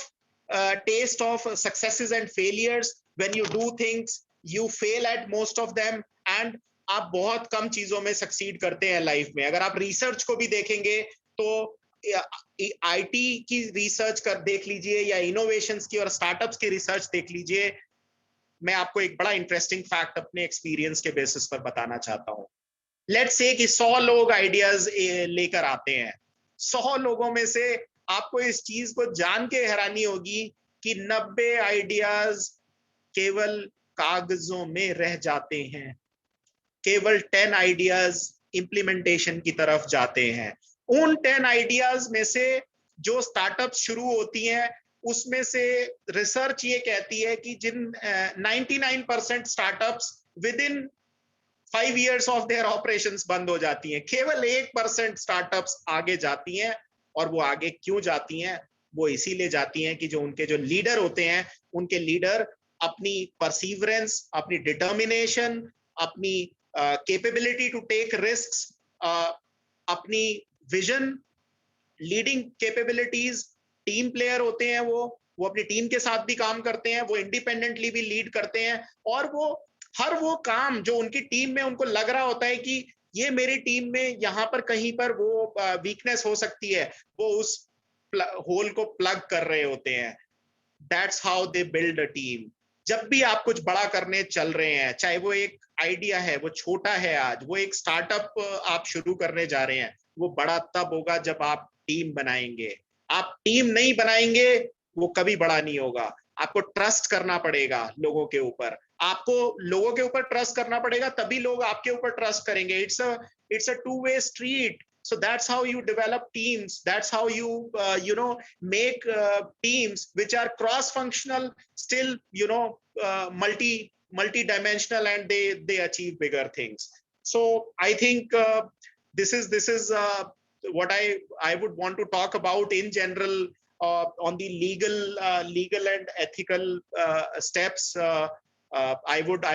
taste of successes and failures. When you do things, you fail at most of them, and आप बहुत कम चीजों में succeed करते हैं life में. अगर आप research को भी देखेंगे तो आईटी की रिसर्च कर देख लीजिए, या इनोवेशंस की और स्टार्टअप्स की रिसर्च देख लीजिए. मैं आपको एक बड़ा इंटरेस्टिंग फैक्ट अपने एक्सपीरियंस के बेसिस पर बताना चाहता हूँ. लेट्स से कि 100 लोग आइडियाज लेकर आते हैं. 100 लोगों में से आपको इस चीज को जान के हैरानी होगी कि 90 आइडियाज केवल कागजों में रह जाते हैं. केवल 10 आइडियाज इंप्लीमेंटेशन की तरफ जाते हैं. उन 10 आइडियाज में से जो स्टार्टअप शुरू होती हैं, उसमें से रिसर्च ये कहती है कि जिन 99% startups with in 5 years of their operations बंद हो जाती हैं. केवल 1% स्टार्टअप्स आगे जाती हैं. और वो आगे क्यों जाती हैं? वो इसीलिए जाती हैं कि जो उनके जो लीडर होते हैं, उनके लीडर अपनी परसीवरेंस, अपनी डिटर्मिनेशन, अपनी कैपेबिलिटी टू टेक रिस्क्स, अपनी vision, leading capabilities, team player होते हैं. वो अपनी टीम के साथ भी काम करते हैं, वो इंडिपेंडेंटली भी लीड करते हैं, और वो हर वो काम जो उनकी टीम में उनको लग रहा होता है कि ये मेरी टीम में यहाँ पर कहीं पर वो वीकनेस हो सकती है, वो उस होल को प्लग कर रहे होते हैं. That's how they build a team. जब भी आप कुछ बड़ा करने चल रहे हैं, चाहे वो एक आइडिया है, वो छोटा है, आज वो एक स्टार्टअप आप शुरू करने जा रहे हैं, वो बड़ा तब होगा जब आप टीम बनाएंगे. आप टीम नहीं बनाएंगे, वो कभी बड़ा नहीं होगा. आपको ट्रस्ट करना पड़ेगा लोगों के ऊपर. आपको लोगों के ऊपर ट्रस्ट करना पड़ेगा, तभी लोग आपके ऊपर ट्रस्ट करेंगे. It's a two-way street. So that's how you develop teams. That's how you make teams which are cross-functional, still multi-dimensional, and they achieve bigger things. So I think this is what I would want to talk about in general on the legal and ethical steps. I would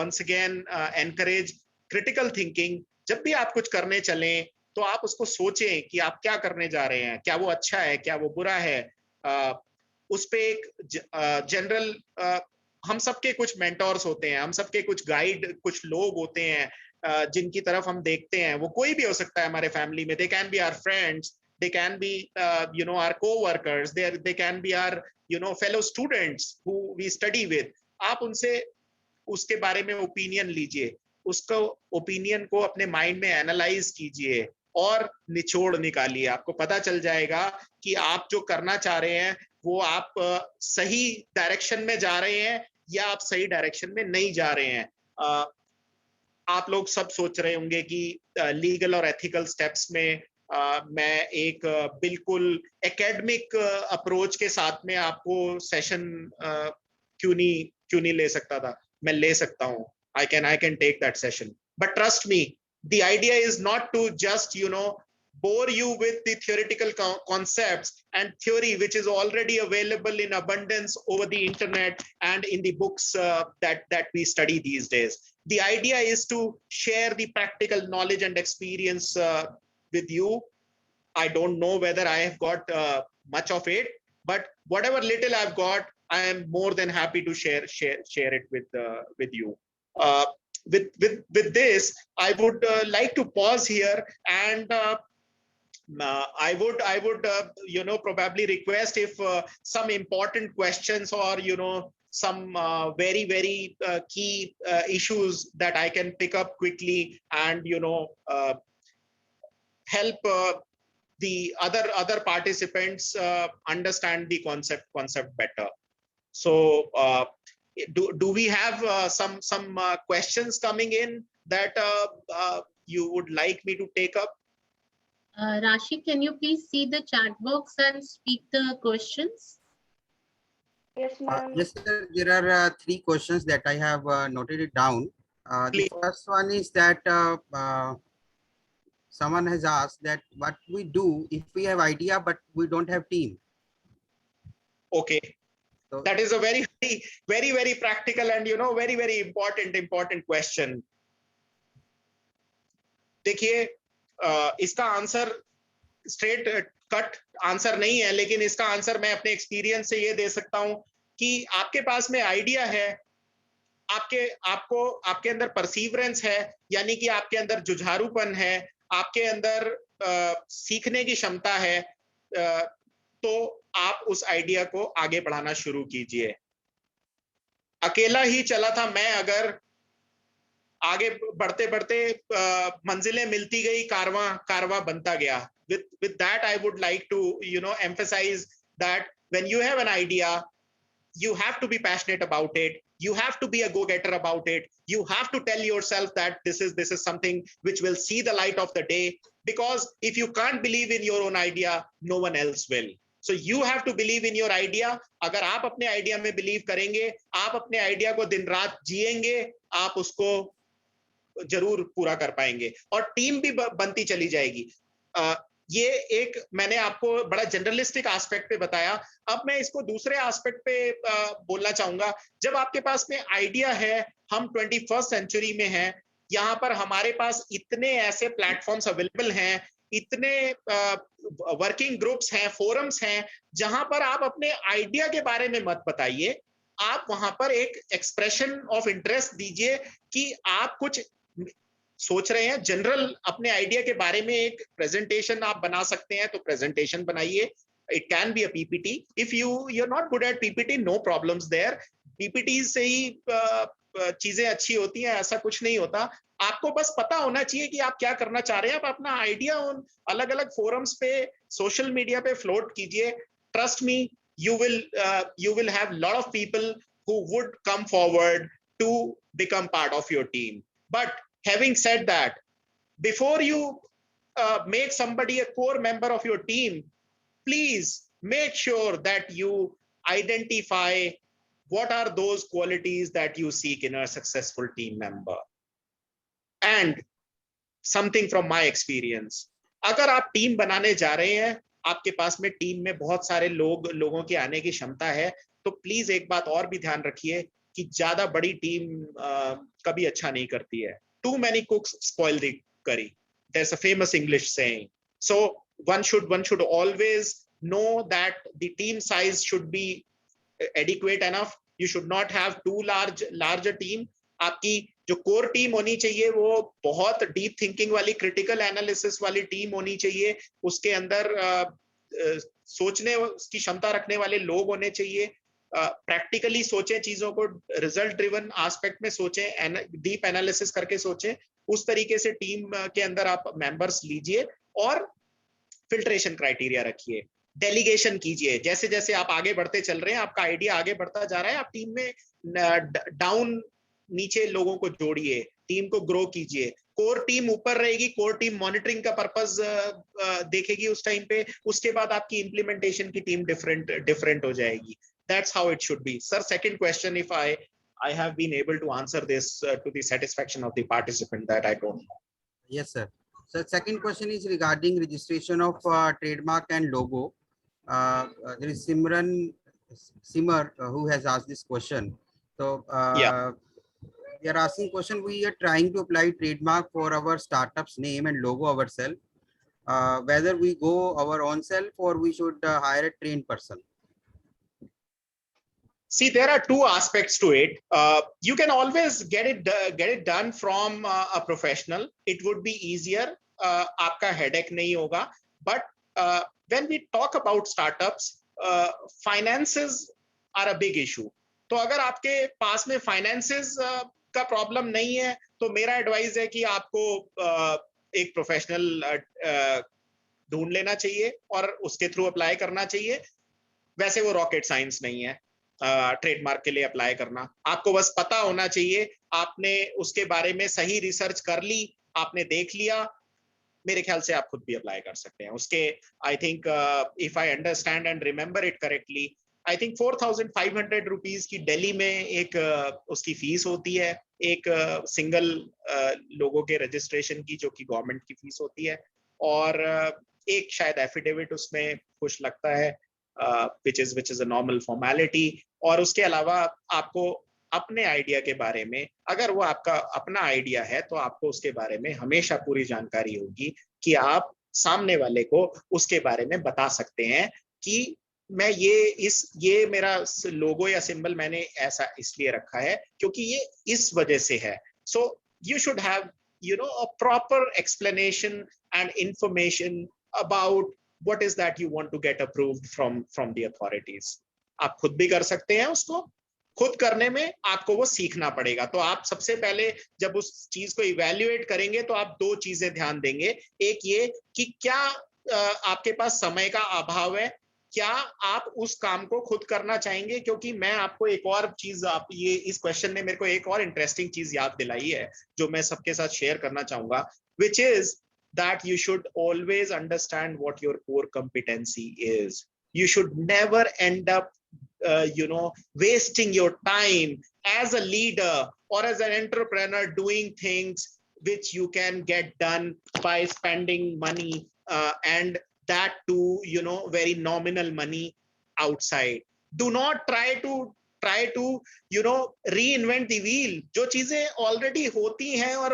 once again encourage critical thinking. जब भी आप कुछ करने चलें, तो आप उसको सोचें कि आप क्या करने जा रहे हैं, क्या वो अच्छा है, क्या वो बुरा है. उस पे एक जनरल, हम सबके कुछ मेंटोर्स होते हैं, हम सबके कुछ गाइड, कुछ लोग होते हैं जिनकी तरफ हम देखते हैं. वो कोई भी हो सकता है हमारे फैमिली में. They can be our friends, they can be our co-workers, they can be our fellow students who we study with. आप उनसे उसके बारे में ओपिनियन लीजिए, उसको ओपिनियन को अपने माइंड में एनालाइज कीजिए और निचोड़ निकालिए. आपको पता चल जाएगा कि आप जो करना चाह रहे हैं वो आप सही डायरेक्शन में जा रहे हैं या आप सही डायरेक्शन में नहीं जा रहे हैं. आप लोग सब सोच रहे होंगे कि लीगल और एथिकल स्टेप्स में मैं एक बिल्कुल एकेडमिक अप्रोच के साथ में आपको सेशन क्यों नहीं ले सकता था। मैं ले सकता हूँ, I can take that session, but trust me, the idea is not to just bore you with the theoretical concepts and theory which is already available in abundance over the internet and in the books that we study these days. The idea is to share the practical knowledge and experience with you. I don't know whether I have got much of it, but whatever little I've got, I am more than happy to share it with you. With this, I would like to pause here, and I would probably request if some important questions or some very key issues that I can pick up quickly and help the other participants understand the concept better. So do we have some questions coming in that you would like me to take up? Rashi, can you please see the chat box and speak the questions? Yes, ma'am. Yes, sir. There are 3 questions that I have noted it down. The Please. first one is that someone has asked that what we do if we have idea but we don't have team. Okay. So That is a very practical and very important question. देखिए, इसका answer straight cut answer नहीं है, लेकिन इसका answer मैं अपने experience से ये दे सकता हूं कि आपके पास में आइडिया है, आपके अंदर परसीवरेंस है, यानी कि आपके अंदर जुझारूपन है, आपके अंदर सीखने की क्षमता है, तो आप उस आइडिया को आगे बढ़ाना शुरू कीजिए। अकेला ही चला था मैं, अगर आगे बढ़ते बढ़ते मंजिलें मिलती गई, कारवां बनता गया। With that, I would like to emphasize that when you have an idea, you have to be passionate about it. You have to be a go-getter about it. You have to tell yourself that this is something which will see the light of the day. Because if you can't believe in your own idea, no one else will. So you have to believe in your idea. अगर आप अपने idea में believe करेंगे, आप अपने idea को दिन रात जिएंगे, आप उसको जरूर पूरा कर पाएंगे और टीम भी बनती चली जाएगी। ये एक मैंने आपको बड़ा जनरलिस्टिक एस्पेक्ट पे बताया। अब मैं इसको दूसरे एस्पेक्ट पे बोलना चाहूंगा। जब आपके पास में आइडिया है, हम 21st सेंचुरी में हैं, यहाँ पर हमारे पास इतने ऐसे प्लेटफॉर्म्स अवेलेबल हैं, इतने वर्किंग ग्रुप्स हैं, फोरम्स हैं, जहां पर आप अपने आइडिया के बारे में मत बताइए, आप वहां पर एक एक्सप्रेशन ऑफ इंटरेस्ट दीजिए कि आप कुछ सोच रहे हैं। जनरल अपने आइडिया के बारे में एक प्रेजेंटेशन आप बना सकते हैं, तो प्रेजेंटेशन बनाइए। It can be a PPT. If you are not good at PPT, no problems there. PPT से ही चीजें अच्छी होती हैं, ऐसा कुछ नहीं होता। आपको बस पता होना चाहिए कि आप क्या करना चाह रहे हैं। आप अपना आइडिया उन अलग अलग फोरम्स पे, सोशल मीडिया पे फ्लोट कीजिए। Trust me, you will have a lot of people who would come forward to become part of your team. But having said that, before you make somebody a core member of your team, please make sure that you identify what are those qualities that you seek in a successful team member. And something from my experience, अगर आप team बनाने जा रहे हैं, आपके पास में team में बहुत सारे लोगों के आने की क्षमता है, तो प्लीज एक बात और भी ध्यान रखिए कि ज्यादा बड़ी टीम कभी अच्छा नहीं करती है। Too many cooks spoil the curry. There's a famous English saying. So one should always know that the team size should be adequate enough. You should not have too larger team. आपकी जो core team होनी चाहिए वो बहुत deep thinking वाली, critical analysis वाली team होनी चाहिए। उसके अंदर सोचने की क्षमता रखने वाले लोग होने चाहिए। प्रैक्टिकली सोचें चीजों को, रिजल्ट ड्रिवन एस्पेक्ट में सोचें, डीप एनालिसिस करके सोचें। उस तरीके से टीम के अंदर आप मेंबर्स लीजिए और फिल्ट्रेशन क्राइटेरिया रखिए। डेलीगेशन कीजिए। जैसे जैसे आप आगे बढ़ते चल रहे हैं, आपका आइडिया आगे बढ़ता जा रहा है, आप टीम में डाउन नीचे लोगों को जोड़िए। टीम को ग्रो कीजिए, कोर टीम ऊपर रहेगी, कोर टीम मॉनिटरिंग का पर्पस देखेगी उस टाइम पे, उसके बाद आपकी इंप्लीमेंटेशन की टीम डिफरेंट हो जाएगी. That's how it should be. Sir, second question, if I have been able to answer this to the satisfaction of the participant, that I don't know. Yes, sir. So second question is regarding registration of trademark and logo. There is Simar who has asked this question. So Yeah. we are asking question. We are trying to apply trademark for our startup's name and logo ourselves. Whether we go our own self or we should hire a trained person. See, there are two aspects to it. You can always get it done from a professional. It would be easier. आपका headache नहीं होगा. But when we talk about startups, finances are a big issue. तो अगर आपके पास में finances का problem नहीं है, तो मेरा advice है कि आपको एक professional ढूंढ लेना चाहिए और उसके थ्रू अप्लाई करना चाहिए. वैसे वो रॉकेट साइंस नहीं है ट्रेडमार्क के लिए अप्लाई करना. आपको बस पता होना चाहिए, आपने उसके बारे में सही रिसर्च कर ली, आपने देख लिया, मेरे ख्याल से आप खुद भी अप्लाई कर सकते हैं उसके. I think if I understand and remember it correctly, I think 4,500 rupees की दिल्ली में एक उसकी फीस होती है, एक सिंगल लोगों के रजिस्ट्रेशन की, जो कि गवर्नमेंट की फीस होती है, और एक शायद एफिडेविट उसमें कुछ लगता है, which is a normal formality. और उसके अलावा आपको अपने आइडिया के बारे में, अगर वो आपका अपना आइडिया है, तो आपको उसके बारे में हमेशा पूरी जानकारी होगी कि आप सामने वाले को उसके बारे में बता सकते हैं कि मैं ये मेरा लोगो या सिंबल मैंने ऐसा इसलिए रखा है क्योंकि ये इस वजह से है. So you should have, you know, a proper explanation and information about what is that you want to get approved from the authorities. आप खुद भी कर सकते हैं उसको. खुद करने में आपको वो सीखना पड़ेगा. तो आप सबसे पहले जब उस चीज को इवैल्यूएट करेंगे तो आप दो चीजें ध्यान देंगे. एक ये कि क्या आपके पास समय का अभाव है, क्या आप उस काम को खुद करना चाहेंगे. क्योंकि मैं आपको एक और चीज, आप ये इस क्वेश्चन ने मेरे को एक और इंटरेस्टिंग चीज याद दिलाई है जो मैं सबके साथ शेयर करना चाहूंगा, which is that you should always understand what your core competency is. You should never end up wasting your time as a leader or as an entrepreneur doing things which you can get done by spending money and that too, very nominal money outside. Do not try to reinvent the wheel. जो चीजें already होती हैं और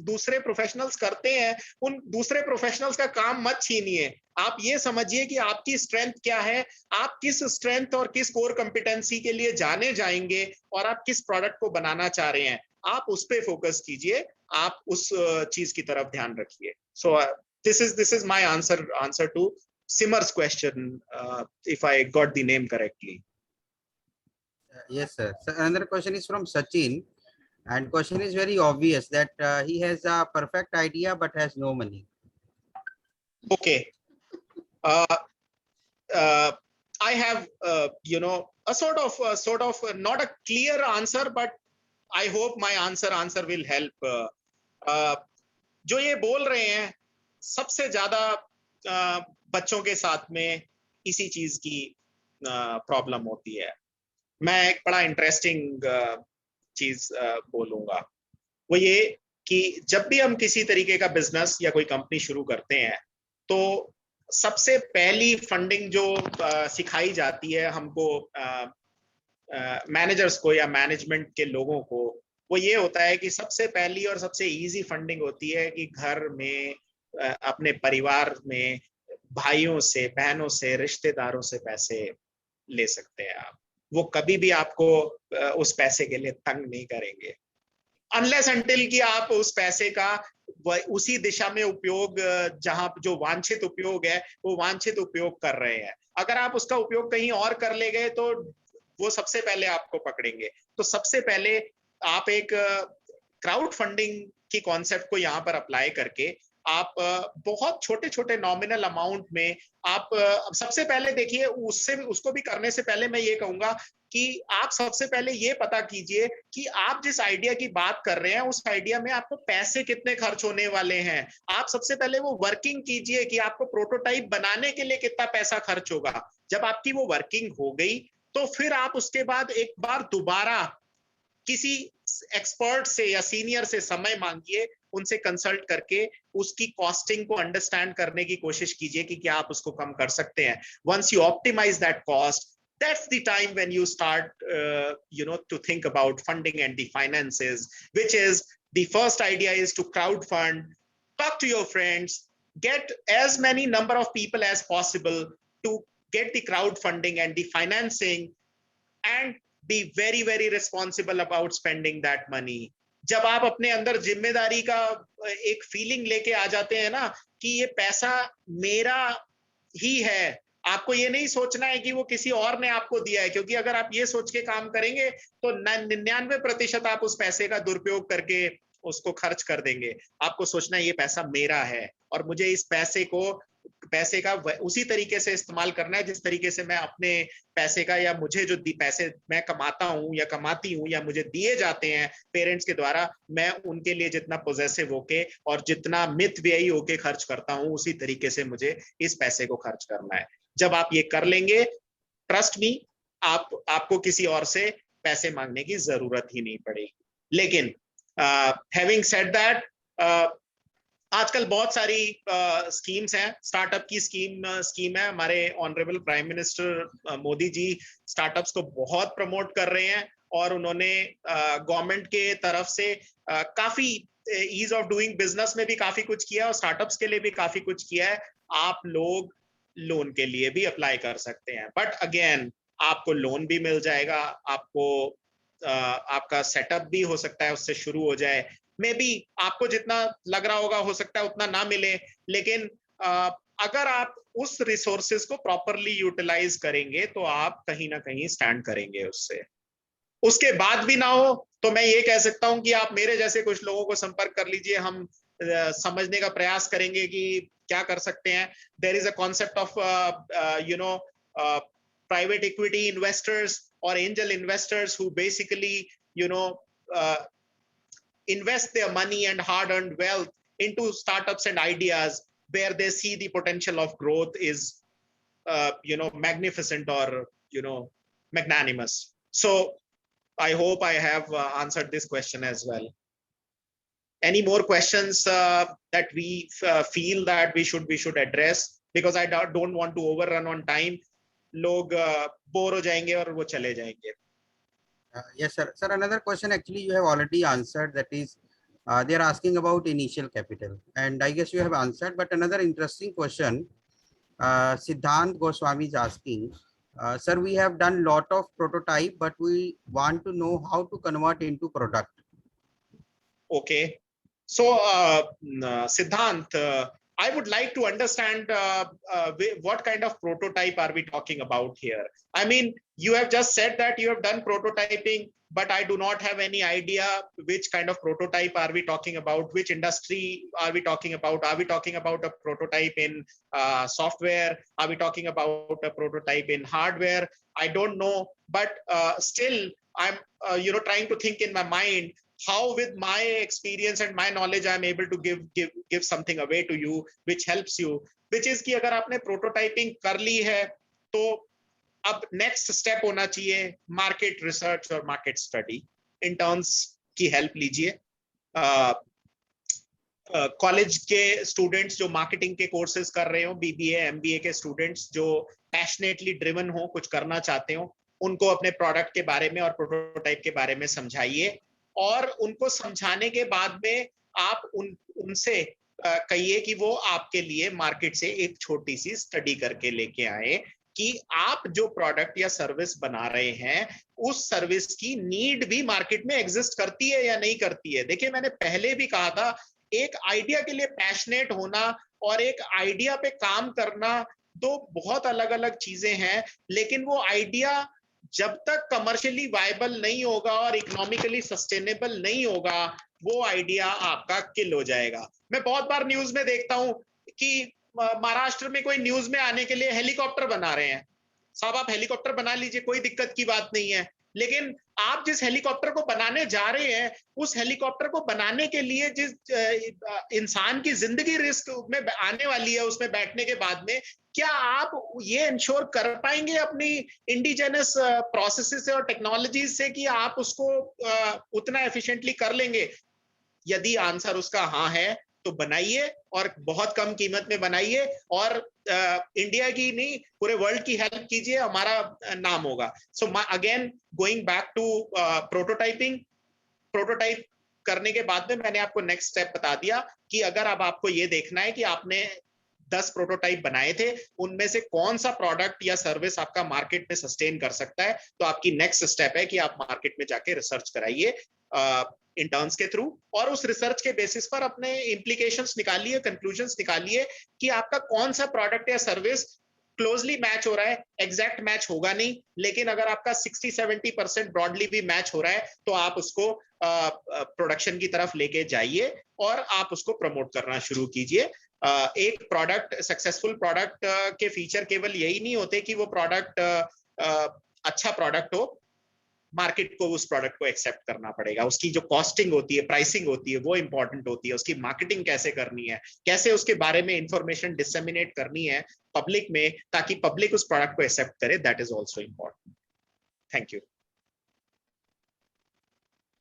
दूसरे professionals करते हैं, उन दूसरे प्रोफेशनल्स का काम मत छीनिए. आप ये समझिए कि आपकी स्ट्रेंथ क्या है, आप किस स्ट्रेंथ और किस कोर कंपिटेंसी के लिए जाने जाएंगे और आप किस प्रोडक्ट को बनाना चाह रहे हैं, आप उस पे फोकस कीजिए, आप उस चीज की तरफ ध्यान रखिए. So this is my answer to Simar's question, if I got the name correctly. Yes, sir. So another question is from Sachin, and question is very obvious that he has a perfect idea but has no money. Okay. I have a sort of not a clear answer, but I hope my answer will help. जो ये बोल रहे हैं, सबसे ज्यादा बच्चों के साथ में इसी चीज की प्रॉब्लम होती है. मैं एक बड़ा इंटरेस्टिंग चीज बोलूंगा, वो ये कि जब भी हम किसी तरीके का बिजनेस या कोई कंपनी शुरू करते हैं, तो सबसे पहली फंडिंग जो सिखाई जाती है हमको, मैनेजर्स को या मैनेजमेंट के लोगों को, वो ये होता है कि सबसे पहली और सबसे इजी फंडिंग होती है कि घर में, अपने परिवार में, भाइयों से, बहनों से, रिश्तेदारों से पैसे ले सकते हैं आप. वो कभी भी आपको उस पैसे के लिए तंग नहीं करेंगे, अनलेस अनटिल कि आप उस पैसे का उसी दिशा में उपयोग, जहां जो वांछित उपयोग है, वो वांछित उपयोग कर रहे हैं. अगर आप उसका उपयोग कहीं और कर ले गए तो वो सबसे पहले आपको पकड़ेंगे. तो सबसे पहले आप एक क्राउड फंडिंग की कॉन्सेप्ट को यहाँ पर अप्लाई करके आप बहुत छोटे छोटे नॉमिनल अमाउंट में आप सबसे पहले देखिए, उसको भी करने से पहले मैं ये कहूंगा कि आप सबसे पहले ये पता कीजिए कि आप जिस आइडिया की बात कर रहे हैं उस आइडिया में आपको पैसे कितने खर्च होने वाले हैं। आप सबसे पहले वो वर्किंग कीजिए कि आपको प्रोटोटाइप बनाने के लिए कितना पैसा खर्च होगा। जब आपकी वो वर्किंग हो गई तो फिर आप उसके बाद एक बार दोबारा किसी एक्सपर्ट से या सीनियर से समय मांगिए, उनसे कंसल्ट करके उसकी कॉस्टिंग को अंडरस्टैंड करने की कोशिश कीजिए कि क्या आप उसको कम कर सकते हैं। Once you optimise that cost, that's the time when you start to think about funding and the finances, which is the first idea is to crowd fund, talk to your friends, get as many number of people as possible to get the crowdfunding and the financing, and be very very responsible about spending that money. जब आप अपने अंदर जिम्मेदारी का एक feeling लेके आ जाते हैं ना कि ये पैसा मेरा ही है, आपको ये नहीं सोचना है कि वो किसी और ने आपको दिया है, क्योंकि अगर आप ये सोच के काम करेंगे तो 99% आप उस पैसे का दुरुपयोग करके उसको खर्च कर देंगे। आपको सोचना है ये पैसा मेरा है और मुझे इस पैसे का उसी तरीके से इस्तेमाल करना है जिस तरीके से मैं अपने पैसे का, या मुझे जो पैसे मैं कमाता हूं या कमाती हूं या मुझे दिए जाते हैं पेरेंट्स के द्वारा, मैं उनके लिए जितना पॉजिटिव होके और जितना मितव्ययी होके खर्च करता हूं उसी तरीके से मुझे इस पैसे को खर्च करना है। जब आप ये कर लेंगे, ट्रस्ट मी, आपको किसी और से पैसे मांगने की जरूरत ही नहीं पड़ेगी। लेकिन हैविंग सेड दैट, आजकल बहुत सारी स्कीम्स हैं। स्टार्टअप की स्कीम है। हमारे honourable prime minister Modi ji startups को बहुत प्रमोट कर रहे हैं और उन्होंने गवर्नमेंट के तरफ से काफी ईज ऑफ डूइंग बिजनेस में भी काफी कुछ किया और स्टार्टअप्स के लिए भी काफी कुछ किया है। आप लोग लोन के लिए भी अप्लाई कर सकते हैं, बट अगेन आपको लोन भी मिल जाएगा, आपको आपका सेटअप भी हो सकता है उससे शुरू हो जाए। मे बी आपको जितना लग रहा होगा हो सकता है उतना ना मिले, लेकिन अगर आप उस रिसोर्सेज को प्रॉपरली यूटिलाइज करेंगे तो आप कहीं ना कहीं स्टैंड करेंगे उससे। उसके बाद भी ना हो तो मैं ये कह सकता हूं कि आप मेरे जैसे कुछ लोगों को संपर्क कर लीजिए, हम समझने का प्रयास करेंगे कि क्या कर सकते हैं। There is a concept of private equity investors और angel investors who basically invest their money and hard-earned wealth into startups and ideas where they see the potential of growth is magnificent or magnanimous. So I hope I have answered this question as well. Any more questions that we feel that we should address, because I don't want to overrun on time. Log bore ho jayenge aur wo chale jayenge. Yes, sir. Sir, another question actually you have already answered, that is, they are asking about initial capital, and I guess you have answered. But another interesting question, Siddhant Goswami is asking, sir, we have done lot of prototype, but we want to know how to convert into product. Okay, so Siddhant, I would like to understand what kind of prototype are we talking about here? I mean, you have just said that you have done prototyping, but I do not have any idea which kind of prototype are we talking about, which industry are we talking about? Are we talking about a prototype in software? Are we talking about a prototype in hardware? I don't know, but still I'm trying to think in my mind how with my experience and my knowledge I'm able to give something away to you which helps you, which is कि अगर आपने prototyping कर ली है तो अब next step होना चाहिए market research और market study. Interns की help लीजिए, कॉलेज के स्टूडेंट्स जो मार्केटिंग के कोर्सेज कर रहे हो, BBA MBA के स्टूडेंट्स जो पैशनेटली ड्रिवन हो, कुछ करना चाहते हो, उनको अपने प्रोडक्ट के बारे में और प्रोटोटाइप के बारे में समझाइए और उनको समझाने के बाद में आप उनसे कहिए कि वो आपके लिए मार्केट से एक छोटी सी स्टडी करके लेके आए कि आप जो प्रोडक्ट या सर्विस बना रहे हैं उस सर्विस की नीड भी मार्केट में एग्जिस्ट करती है या नहीं करती है। देखिए, मैंने पहले भी कहा था, एक आइडिया के लिए पैशनेट होना और एक आइडिया पे काम करना दो बहुत अलग अलग चीजें हैं, लेकिन वो आइडिया जब तक कमर्शियली वायबल नहीं होगा और इकोनॉमिकली सस्टेनेबल नहीं होगा, वो आइडिया आपका किल हो जाएगा। मैं बहुत बार न्यूज में देखता हूं कि महाराष्ट्र में कोई न्यूज में आने के लिए हेलीकॉप्टर बना रहे हैं। साहब आप हेलीकॉप्टर बना लीजिए, कोई दिक्कत की बात नहीं है, लेकिन आप जिस हेलीकॉप्टर को बनाने जा रहे हैं, उस हेलीकॉप्टर को बनाने के लिए जिस इंसान की जिंदगी रिस्क में आने वाली है उसमें बैठने के बाद में, क्या आप ये इंश्योर कर पाएंगे अपनी इंडिजिनस प्रोसेसेस से और टेक्नोलॉजीज से कि आप उसको उतना एफिशिएंटली कर लेंगे? यदि आंसर उसका हाँ है तो बनाइए, और बहुत कम कीमत में बनाइए, और इंडिया की नहीं पूरे वर्ल्ड की हेल्प कीजिए, हमारा नाम होगा। So again going back to prototyping, prototype करने के बाद में मैंने आपको नेक्स्ट स्टेप बता दिया कि अगर अब आपको ये देखना है कि आपने 10 प्रोटोटाइप बनाए थे, उनमें से कौन सा प्रोडक्ट या सर्विस आपका मार्केट में सस्टेन कर सकता है, तो आपकी नेक्स्ट स्टेप है कि आप मार्केट में जाके रिसर्च कराइए इंटर्न्स के थ्रू, और उस रिसर्च के बेसिस पर अपने इंप्लीकेशंस निकालिए, कंक्लूजन्स निकालिए कि आपका कौन सा प्रोडक्ट या सर्विस क्लोजली मैच हो रहा है। एग्जैक्ट मैच होगा नहीं, लेकिन अगर आपका 60-70% ब्रॉडली भी मैच हो रहा है तो आप उसको प्रोडक्शन की तरफ लेके जाइए और आप उसको प्रमोट करना शुरू कीजिए। एक प्रोडक्ट, सक्सेसफुल प्रोडक्ट के फीचर केवल यही नहीं होते कि वो प्रोडक्ट अच्छा प्रोडक्ट हो, मार्केट को उस प्रोडक्ट को एक्सेप्ट करना पड़ेगा, उसकी जो कॉस्टिंग होती है, प्राइसिंग होती है, वो इंपॉर्टेंट होती है, उसकी मार्केटिंग कैसे करनी है, कैसे उसके बारे में इंफॉर्मेशन डिसेमिनेट करनी है पब्लिक में ताकि पब्लिक उस प्रोडक्ट को एक्सेप्ट करे, that is also important. Thank you.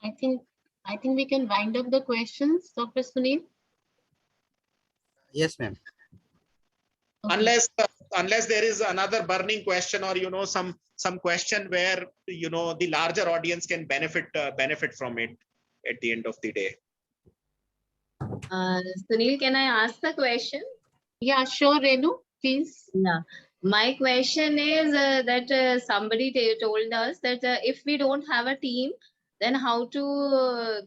I think we can wind up the questions, Dr. Sunil. Yes, ma'am. Okay. Unless there is another burning question, or some question where the larger audience can benefit from it at the end of the day. Sunil, can I ask the question? Yeah, sure, Renu, please. Yeah. My question is that somebody told us that if we don't have a team, then how to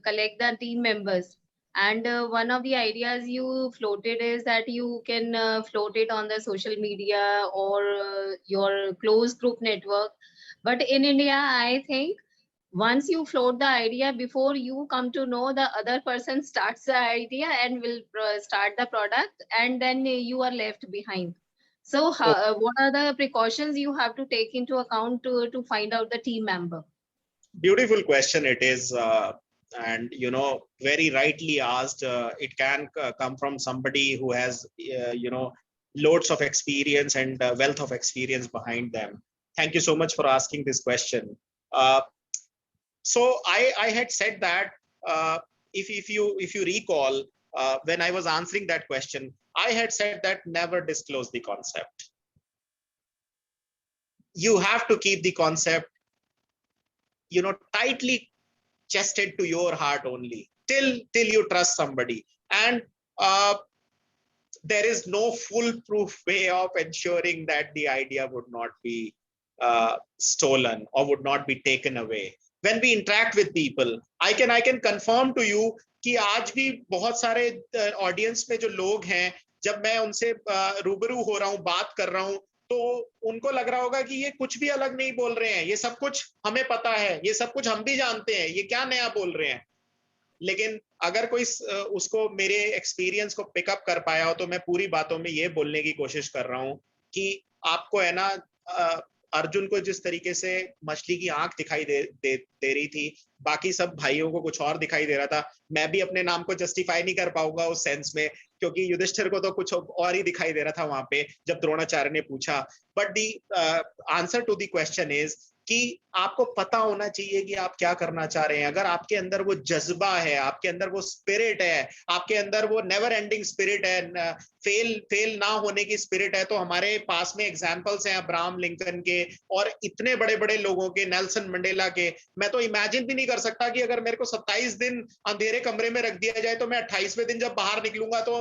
collect the team members? And one of the ideas you floated is that you can float it on the social media or your close group network. But in India, I think once you float the idea, before you come to know, the other person starts the idea and will start the product, and then you are left behind. So what are the precautions you have to take into account to find out the team member? Beautiful question it is, and very rightly asked. It can come from somebody who has loads of experience and wealth of experience behind them. Thank you so much for asking this question. So I had said that if you recall, when I was answering that question, I had said that never disclose the concept. You have to keep the concept tightly chested to your heart only till you trust somebody, and there is no foolproof way of ensuring that the idea would not be stolen or would not be taken away. When we interact with people, I can confirm to you कि आज भी बहुत सारे audience में जो लोग हैं, जब मैं उनसे रूबरू हो रहा हूँ, बात कर रहा हूँ, तो उनको लग रहा होगा कि ये कुछ भी अलग नहीं बोल रहे हैं, ये सब कुछ हमें पता है, ये सब कुछ हम भी जानते हैं, ये क्या नया बोल रहे हैं। लेकिन अगर कोई उसको मेरे एक्सपीरियंस को पिकअप कर पाया हो, तो मैं पूरी बातों में ये बोलने की कोशिश कर रहा हूँ कि आपको है ना, अर्जुन को जिस तरीके से मछली की आंख दिखाई दे रही थी, बाकी सब भाइयों को कुछ और दिखाई दे रहा था। मैं भी अपने नाम को जस्टिफाई नहीं कर पाऊंगा उस सेंस में, क्योंकि युधिष्ठिर को तो कुछ और ही दिखाई दे रहा था वहां पे जब द्रोणाचार्य ने पूछा। But the answer to the question is कि आपको पता होना चाहिए कि आप क्या करना चाह रहे हैं। अगर आपके अंदर वो जज्बा है, आपके अंदर वो स्पिरिट है, आपके अंदर वो नेवर एंडिंग स्पिरिट है, फेल ना होने की स्पिरिट है, तो हमारे पास में एग्जांपल्स हैं अब्राहम लिंकन के और इतने बड़े बड़े लोगों के, नेल्सन मंडेला के। मैं तो इमेजिन भी नहीं कर सकता कि अगर मेरे को 27 दिन अंधेरे कमरे में रख दिया जाए तो मैं 28वें दिन जब बाहर निकलूंगा तो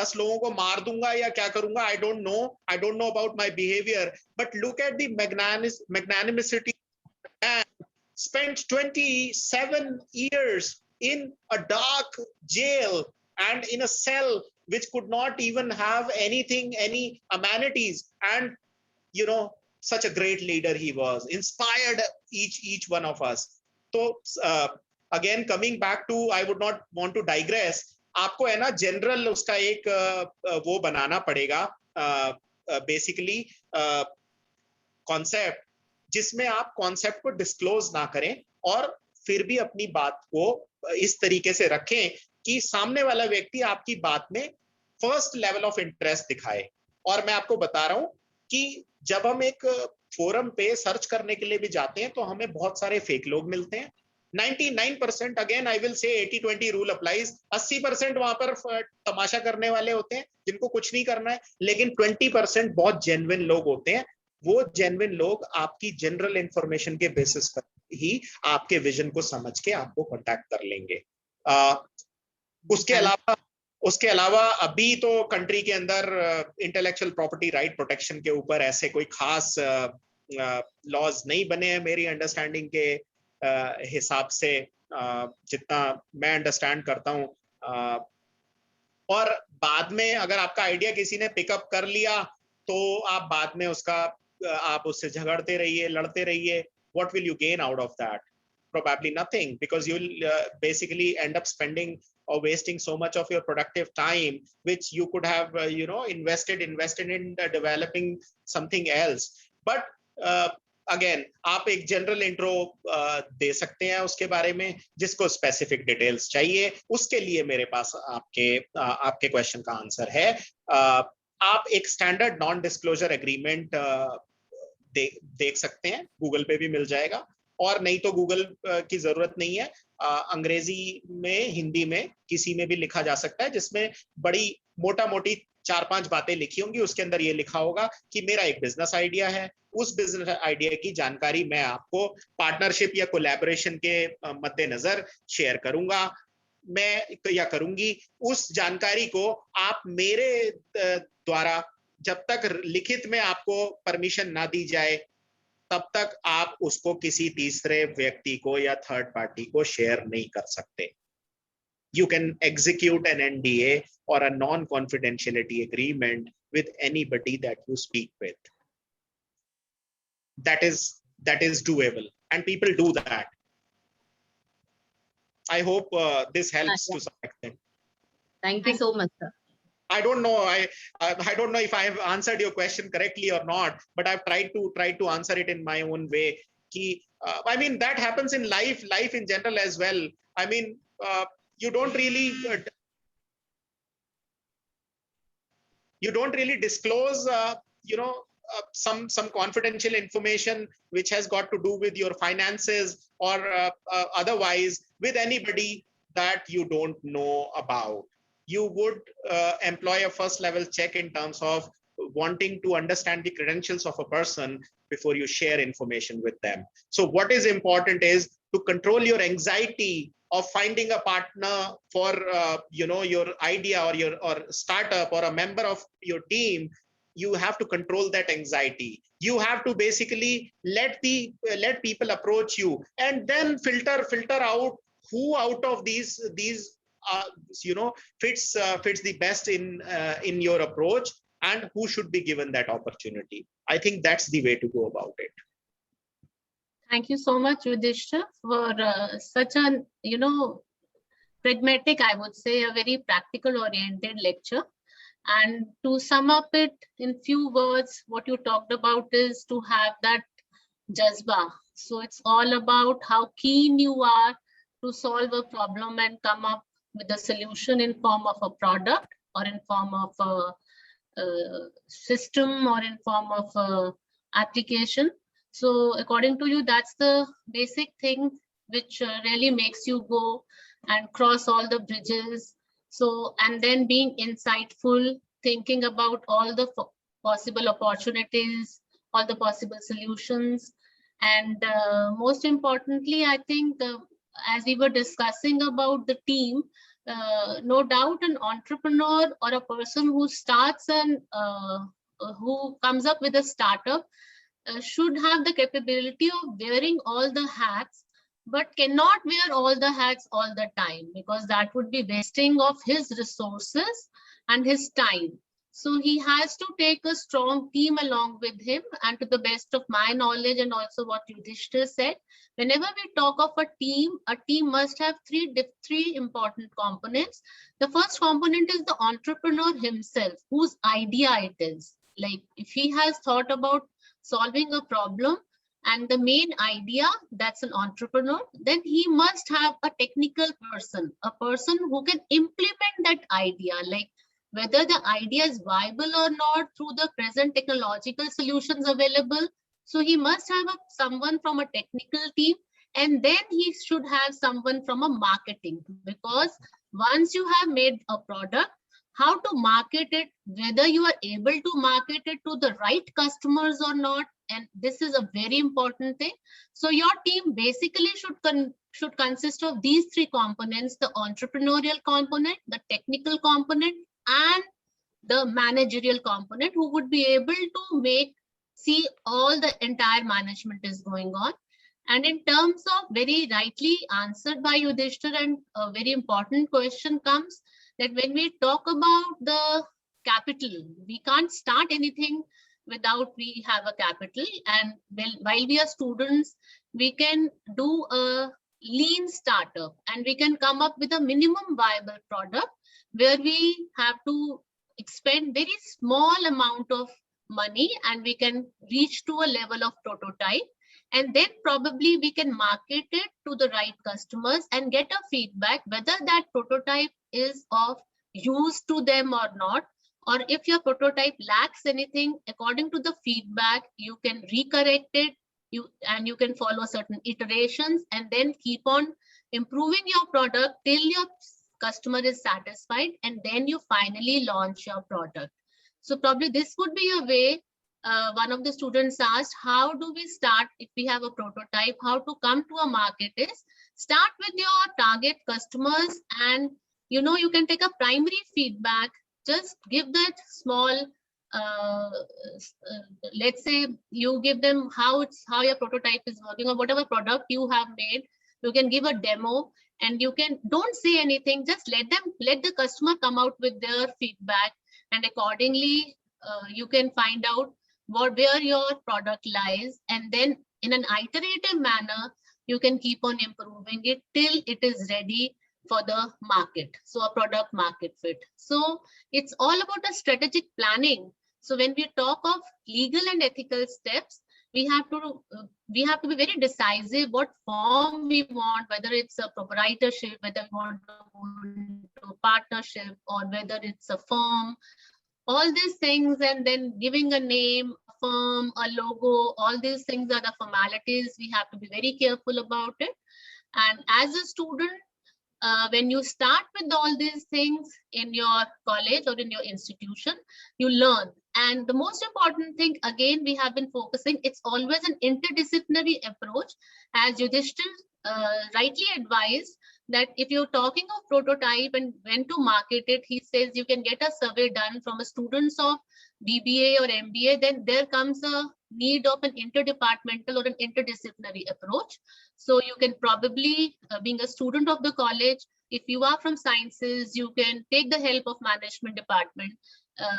10 लोगों को मार दूंगा या क्या करूंगा। I don't know about my behaviour, but look at the magnanimity and spent 27 years in a dark jail and in a cell which could not even have anything, any amenities, and such a great leader he was, inspired each one of us. So again, coming back to, I would not want to digress, आपको है ना general उसका एक वो बनाना पड़ेगा basically concept, जिसमें आप concept को डिस्क्लोज ना करें और फिर भी अपनी बात को इस तरीके से रखें कि सामने वाला व्यक्ति आपकी बात में फर्स्ट लेवल ऑफ इंटरेस्ट दिखाए। और मैं आपको बता रहा हूं कि जब हम एक फोरम पे सर्च करने के लिए भी जाते हैं तो हमें बहुत सारे फेक लोग मिलते हैं। 99% again I will say 80-20 rule applies, 80% वहां पर तमाशा करने वाले होते हैं जिनको कुछ नहीं करना है, लेकिन 20% बहुत जेन्युइन लोग होते हैं। वो जेन्युइन लोग आपकी जनरल इंफॉर्मेशन के बेसिस पर ही आपके विजन को समझ के आपको कांटेक्ट कर लेंगे। उसके अलावा अभी तो कंट्री के अंदर इंटेलेक्चुअल प्रॉपर्टी राइट प्रोटेक्शन के ऊपर ऐसे कोई खास लॉज नहीं बने हैं मेरी अंडरस्टैंडिंग के हिसाब से, जितना मैं अंडरस्टैंड करता हूं। और बाद में अगर आपका आइडिया किसी ने पिकअप कर लिया तो आप बाद में आप उससे झगड़ते रहिए, लड़ते रहिए। What will you gain out of that? Probably nothing, because you'll basically end up spending or wasting so much of your productive time, which you could have, invested in developing something else. But again, आप एक general intro दे सकते हैं उसके बारे में, जिसको specific details चाहिए उसके लिए मेरे पास आपके क्वेश्चन का आंसर है। आप एक स्टैंडर्ड नॉन डिस्क्लोजर एग्रीमेंट देख सकते हैं, गूगल पे भी मिल जाएगा, और नहीं तो गूगल की जरूरत नहीं है, अंग्रेजी में, हिंदी में, किसी में भी लिखा जा सकता है, जिसमें बड़ी मोटा मोटी 4-5 बातें लिखी होंगी। उसके अंदर ये लिखा होगा कि मेरा एक बिजनेस आइडिया है, उस बिजनेस आइडिया की जानकारी मैं आपको पार्टनरशिप या कोलैबोरेशन के मद्देनजर शेयर करूंगा, मैं या करूंगी। उस जानकारी को आप मेरे द्वारा जब तक लिखित में आपको परमिशन ना दी जाए तब तक आप उसको किसी तीसरे व्यक्ति को या थर्ड पार्टी को शेयर नहीं कर सकते। You can execute an NDA or a non-confidentiality agreement with anybody that you speak with. That is doable, and people do that. I hope this helps to some extent. Thank you so much, sir. I don't know. I don't know if I have answered your question correctly or not, but I've tried to answer it in my own way. I mean, that happens in life in general as well. I mean, you don't really disclose, some confidential information which has got to do with your finances or otherwise with anybody that you don't know about. You would employ a first level check in terms of wanting to understand the credentials of a person before you share information with them. So what is important is to control your anxiety of finding a partner for your idea or startup or a member of your team. You have to control that anxiety. You have to basically let people approach you, and then filter out who out of these fits the best in your approach, and who should be given that opportunity. I think that's the way to go about it. Thank you so much, Yudhishthir, for such an, pragmatic, I would say, a very practical oriented lecture. And to sum up it in few words, what you talked about is to have that jazba. So it's all about how keen you are to solve a problem and come up with a solution in form of a product or in form of a system or in form of a application. So according to you, that's the basic thing which really makes you go and cross all the bridges. So, and then being insightful, thinking about all the possible opportunities, all the possible solutions. And most importantly, I think as we were discussing about the team, no doubt an entrepreneur or a person who starts and who comes up with a startup should have the capability of wearing all the hats, but cannot wear all the hats all the time, because that would be wasting of his resources and his time. So he has to take a strong team along with him. And to the best of my knowledge, and also what Yudhishthir said, whenever we talk of a team must have three important components. The first component is the entrepreneur himself, whose idea it is. Like if he has thought about solving a problem and the main idea, that's an entrepreneur, then he must have a technical person, a person who can implement that idea, like whether the idea is viable or not through the present technological solutions available. So he must have someone from a technical team, and then he should have someone from a marketing, because once you have made a product, how to market it, whether you are able to market it to the right customers or not, and this is a very important thing. So your team basically should consist of these three components: the entrepreneurial component, the technical component, and the managerial component, who would be able to see all the entire management is going on. And in terms of, very rightly answered by Yudhishthir, and a very important question comes that when we talk about the capital, we can't start anything without we have a capital. And while we are students, we can do a lean startup and we can come up with a minimum viable product where we have to expend very small amount of money and we can reach to a level of prototype, and then probably we can market it to the right customers and get a feedback whether that prototype is of use to them or not, or if your prototype lacks anything, according to the feedback you can recorrect it, you can follow certain iterations and then keep on improving your product till your customer is satisfied, and then you finally launch your product. So probably this would be a way. One of the students asked, how do we start if we have a prototype? How to come to a market is start with your target customers, and you can take a primary feedback. Just give that small, let's say you give them how your prototype is working or whatever product you have made. You can give a demo and don't say anything, just let the customer come out with their feedback, and accordingly you can find out where your product lies, and then in an iterative manner you can keep on improving it till it is ready for the market. So a product market fit. So it's all about a strategic planning. So when we talk of legal and ethical steps, we have to be very decisive what form we want, whether it's a proprietorship, whether we want to go into a partnership, or whether it's a firm, all these things, and then giving a name, a firm, a logo, all these things are the formalities. We have to be very careful about it. And as a student, when you start with all these things in your college or in your institution, you learn. And the most important thing, again, we have been focusing, it's always an interdisciplinary approach. As Yudhishthir rightly advised, that if you're talking of prototype and when to market it, he says you can get a survey done from a students of BBA or MBA, then there comes a need of an interdepartmental or an interdisciplinary approach. So you can probably, being a student of the college, if you are from sciences, you can take the help of management department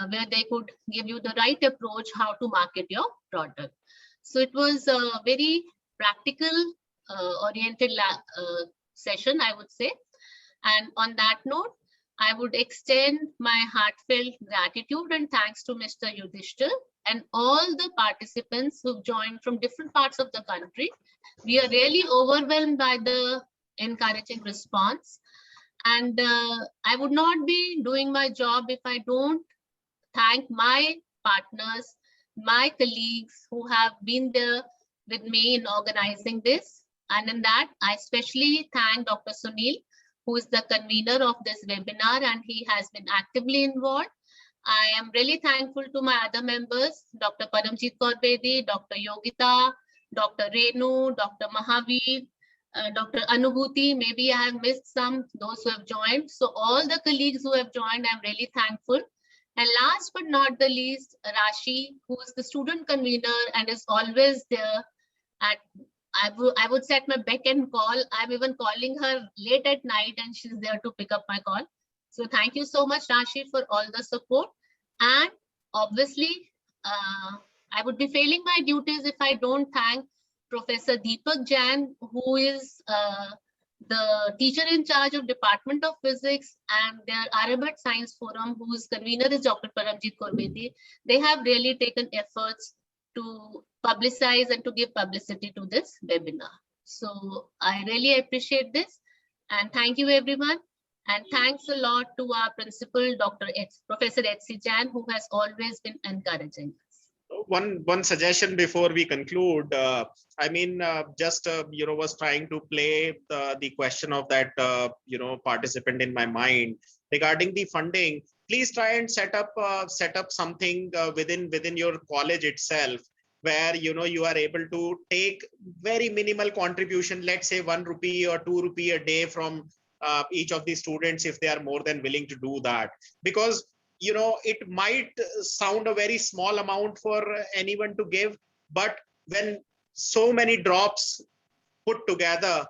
where they could give you the right approach how to market your product. So it was a very practical oriented session, I would say. And on that note, I would extend my heartfelt gratitude and thanks to Mr. Yudhishthir and all the participants who've joined from different parts of the country. We are really overwhelmed by the encouraging response. And I would not be doing my job if I don't thank my partners, my colleagues who have been there with me in organizing this. And in that, I especially thank Dr. Sunil, who is the convener of this webinar, and he has been actively involved. I am really thankful to my other members, Dr. Paramjit Kaur Bedi, Dr. Yogita, Dr. Renu, Dr. Mahavir, Dr. Anubhuti. Maybe I have missed some, those who have joined. So all the colleagues who have joined, I'm really thankful. And last but not the least, Rashi, who is the student convener and is always there at, I would say, at my beck and call. I'm even calling her late at night and she's there to pick up my call. So thank you so much, Rashi, for all the support. And obviously, I would be failing my duties if I don't thank Professor Deepak Jain, who is the teacher in charge of Department of Physics, and their Aryabat Science Forum, whose convener is Dr. Paramjit Kaur Bedi. They have really taken efforts to publicize and to give publicity to this webinar. So I really appreciate this, and thank you everyone. And thanks a lot to our principal, Professor H.C. Jain, who has always been encouraging us. One suggestion before we conclude. I mean, just was trying to play the question of that participant in my mind regarding the funding. Please try and set up something within your college itself, where you are able to take very minimal contribution, let's say 1 rupee or 2 rupee a day from each of the students, if they are more than willing to do that. Because it might sound a very small amount for anyone to give, but when so many drops put together,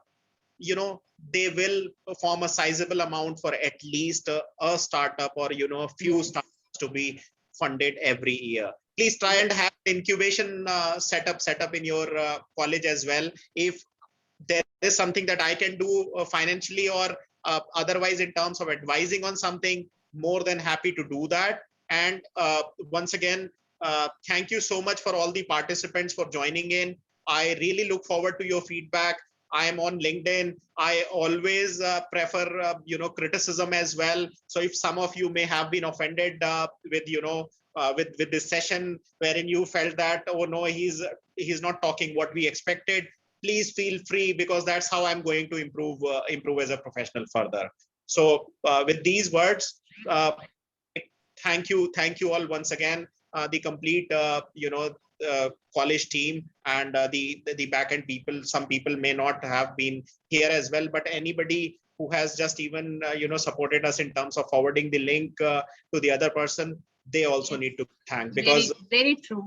they will form a sizable amount for at least a startup or a few startups to be funded every year. Please try and have incubation setup in your college as well. If there is something that I can do financially or otherwise in terms of advising on something, more than happy to do that. And once again, thank you so much for all the participants for joining in. I really look forward to your feedback. I am on LinkedIn. I always prefer criticism as well. So if some of you may have been offended with with this session, wherein you felt that, oh no, he's not talking what we expected, please feel free, because that's how I'm going to improve as a professional further. So with these words, thank you all once again, the complete college team and the backend people. Some people may not have been here as well, but anybody who has just even supported us in terms of forwarding the link to the other person, they also need to thank, because very true.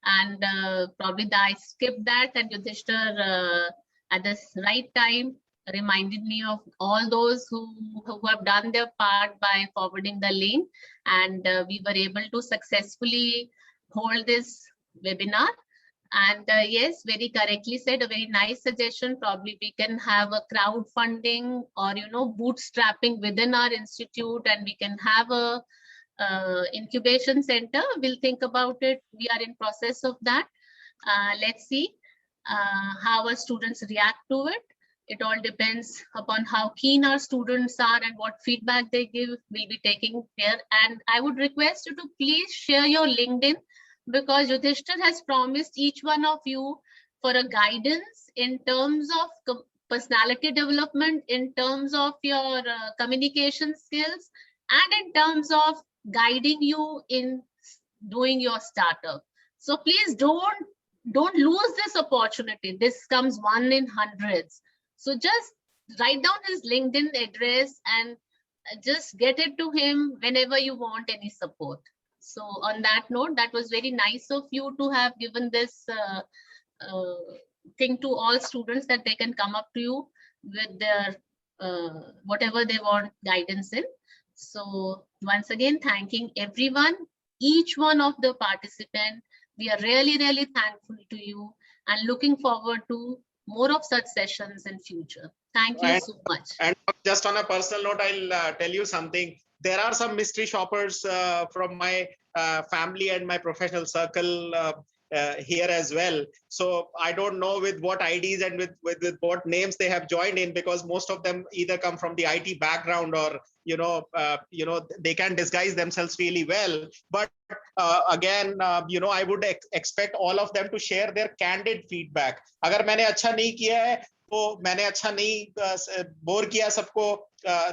And probably I skipped that, and Yudhishthir at the right time reminded me of all those who have done their part by forwarding the link, and we were able to successfully hold this webinar. And yes, very correctly said, a very nice suggestion. Probably we can have a crowdfunding or bootstrapping within our institute, and we can have a incubation center. We'll think about it. We are in process of that. Let's see how our students react to it. It all depends upon how keen our students are and what feedback they give. We'll be taking care. And I would request you to please share your LinkedIn, because Yudhishthir has promised each one of you for a guidance in terms of personality development, in terms of your communication skills, and in terms of guiding you in doing your startup. So please don't lose this opportunity. This comes one in hundreds. So just write down his LinkedIn address and just get it to him whenever you want any support. So on that note, that was very nice of you to have given this thing to all students, that they can come up to you with their whatever they want guidance in. So once again, thanking everyone, each one of the participants. We are really thankful to you and looking forward to more of such sessions in future. Thank you so much. And just on a personal note, I'll tell you something. There are some mystery shoppers from my family and my professional circle here as well. So I don't know with what IDs and with what names they have joined in, because most of them either come from the IT background or they can disguise themselves really well. But again, I would expect all of them to share their candid feedback. अगर मैंने अच्छा नहीं किया है, तो मैंने अच्छा नहीं बोर किया सबको,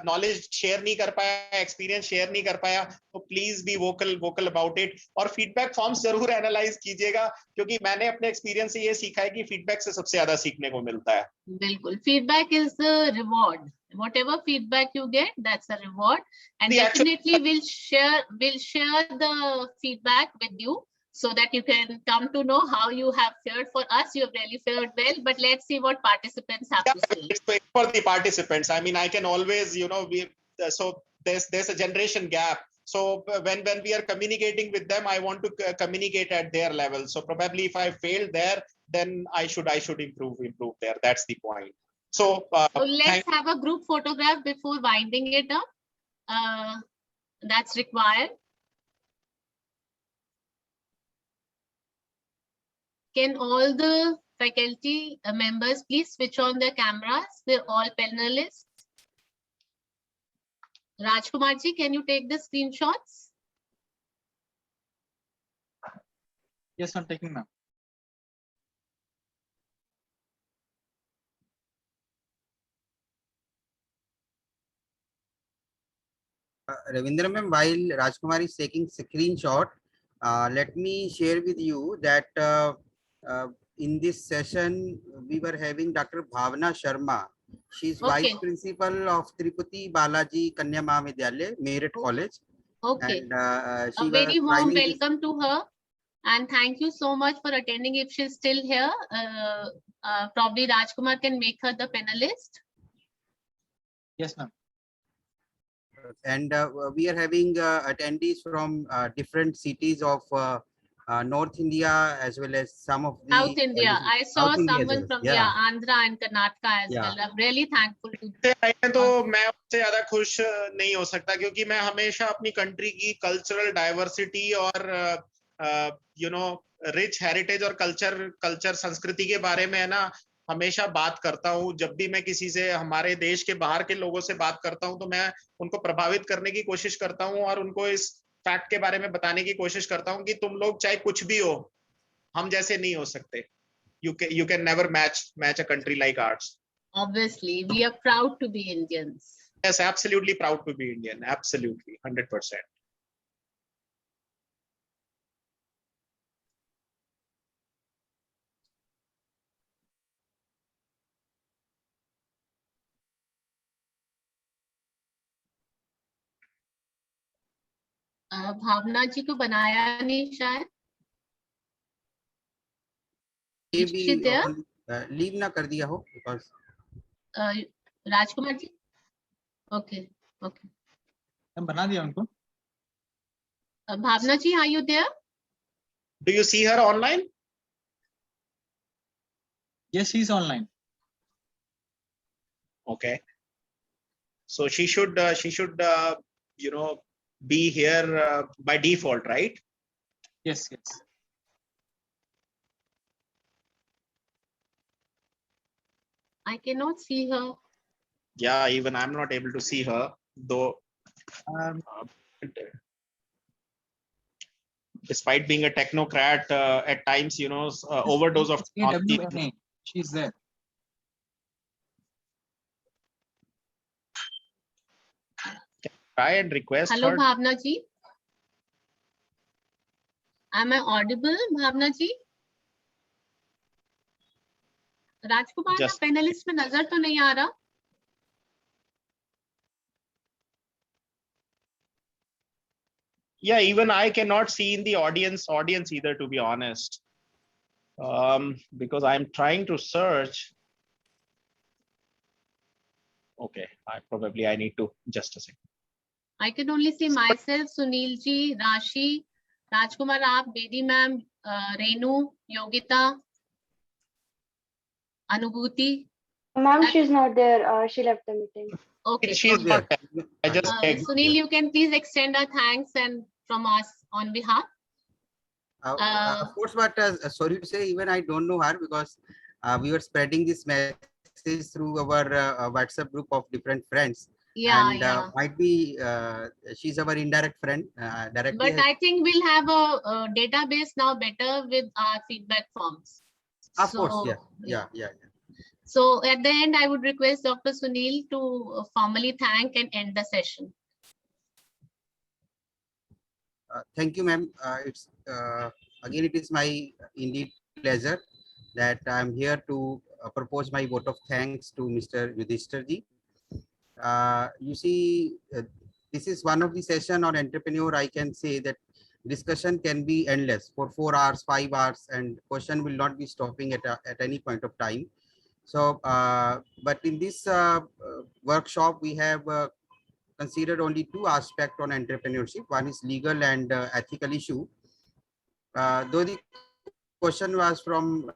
नॉलेज शेयर नहीं कर पाया, एक्सपीरियंस शेयर नहीं कर पाया, तो please be vocal about it. और फीडबैक फॉर्म्स जरूर एनालाइज कीजिएगा, क्योंकि मैंने अपने एक्सपीरियंस से ये सीखा है कि फीडबैक से सबसे ज्यादा सीखने को मिलता है. बिल्कुल, feedback is the reward. Whatever feedback you get, that's a reward, and definitely we'll share the feedback with you, so that you can come to know how you have fared. For us, you have really fared well, but let's see what participants have to say. It's for the participants. I mean, I can always, so there's a generation gap. So when we are communicating with them, I want to communicate at their level. So probably if I failed there, then I should improve there. That's the point. So So let's have a group photograph before winding it up. That's required. Can all the faculty members please switch on their cameras? We're all panelists. Rajkumar ji, can you take the screenshots? Yes, I'm taking now. Ravindra ma'am, while Rajkumar is taking screenshot, let me share with you that in this session, we were having Dr. Bhavna Sharma. She's Okay. Vice Principal of Tirupati Balaji Kanya Mahavidyalaya, Meerut College. Okay. And she A very was warm joining this- welcome to her. And thank you so much for attending. If she's still here, probably Rajkumar can make her the panelist. Yes, ma'am. And we are having attendees from different cities of North India as well as some of the South India. I saw South India as someone well. from Yeah. Andhra and Karnataka as Yeah. well. I'm really thankful to तो मैं उससे ज्यादा खुश नहीं हो सकता क्योंकि मैं हमेशा अपनी कंट्री की कल्चरल डाइवर्सिटी और यू नो रिच हेरिटेज और कल्चर संस्कृति के बारे में है ना हमेशा बात करता हूँ। जब भी मैं किसी से हमारे देश के बाहर के लोगों से बात करता हूँ तो मैं उनको प्रभावित करने की कोशिश करता हूँ और उनको इस फैक्ट के बारे में बताने की कोशिश करता हूँ कि तुम लोग चाहे कुछ भी हो, हम जैसे नहीं हो सकते। You can never match a country like ours. Obviously, we are proud to be Indians. Yes, absolutely proud to be Indian. Absolutely, 100%. भावना जी को बनाया नहीं शायद। Is she there? लीव ना कर दिया हो because Rajkumar ji. Okay, okay. मैं बना दिया उनको। Bhavna ji, are you there? Do you see her online? Yes, she's online. Okay. So she should you know be here by default, right? Yes, yes. I cannot see her. Yeah, even I'm not able to see her, though. Despite being a technocrat, at times, you know, overdose of technology. AWNA, she's there. Try and request Hello, her. Bhavna ji. Am I audible, Bhavna ji? Rajkumar Just- panelist में नजर तो नहीं आ रहा। Yeah, even I cannot see in the audience either, to be honest, because I'm trying to search. Okay, I need to just a second. I can only see myself, Sunil ji, Rashi, Rajkumar aap, Bedi ma'am, Renu, Yogita, Anubhuti. Ma'am, That- she's not there. She left the meeting. Okay. She's okay. not. I just Sunil, you can please extend our thanks and from us on behalf. of course, but sorry to say, even I don't know her because we were spreading this message through our WhatsApp group of different friends. Yeah, And yeah. might be she's our indirect friend. Directly But I think we'll have a database now better with our feedback forms. of course, So, yeah. So at the end, I would request Dr. Sunil to formally thank and end the session. Thank you, ma'am. It's again, it is my indeed pleasure that I'm here to propose my vote of thanks to Mr. Yudhishthir ji. You see, this is one of the session on entrepreneur. I can say that discussion can be endless for 4 hours, 5 hours, and question will not be stopping at any point of time. So, but in this workshop, we have considered only two aspects on entrepreneurship. One is legal and ethical issue. Though the question was from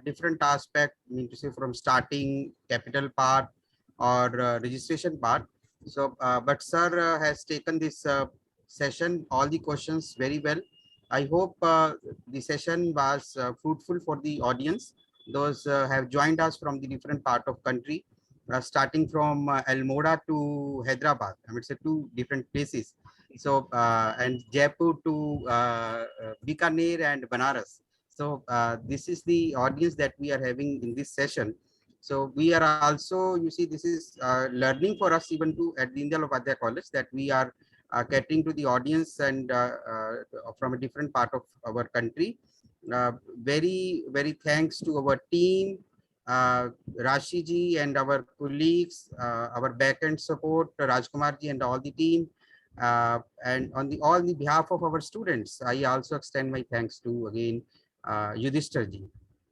different aspect, mean to say from starting capital part or registration part. So, but sir has taken this session, all the questions very well. I hope the session was fruitful for the audience. Those have joined us from the different part of country, starting from Almora to Hyderabad. I mean, it's two different places. So, and Jaipur to Bikaner and Banaras. So this is the audience that we are having in this session. So we are also, you see, this is learning for us even to at the Deen Dayal Upadhyaya College, that we are catering to the audience and from a different part of our country. Very thanks to our team, Rashi ji and our colleagues, our backend support, Rajkumar ji and all the team. And on the all the behalf of our students, I also extend my thanks to again Yudhishthir ji.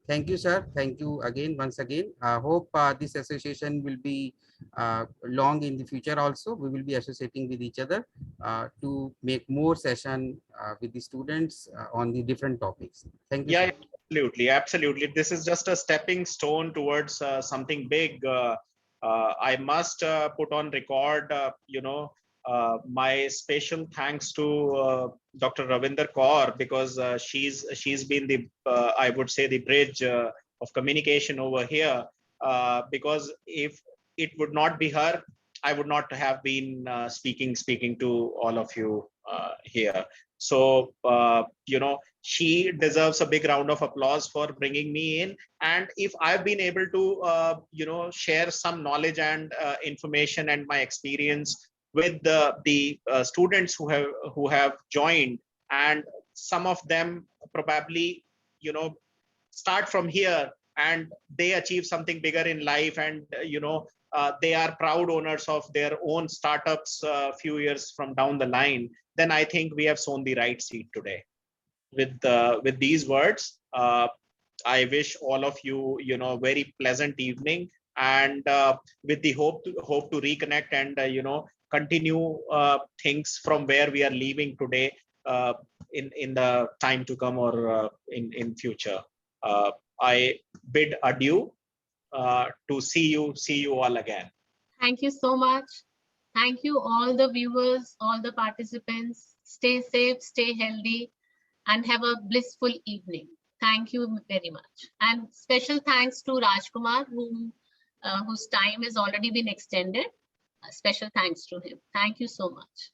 Thank you, sir. Thank you again, once again. I hope this association will be long in the future also. We will be associating with each other to make more session with the students on the different topics. Thank you. Yeah, sir. absolutely. This is just a stepping stone towards something big. I must put on record, my special thanks to Dr. Ravinder Kaur, because she's been the I would say the bridge of communication over here. Because if it would not be her, I would not have been speaking to all of you here. So she deserves a big round of applause for bringing me in. And if I've been able to share some knowledge and information and my experience with the students who have joined, and some of them probably start from here and they achieve something bigger in life, and they are proud owners of their own startups a few years from down the line, then I think we have sown the right seed today. With these words, I wish all of you very pleasant evening, and with the hope to reconnect and continue things from where we are leaving today in the time to come, or in future. I bid adieu to see you all again. Thank you so much. Thank you all the viewers, all the participants. Stay safe, stay healthy, and have a blissful evening. Thank you very much. And special thanks to Rajkumar, whose time has already been extended. Special thanks to him. Thank you so much.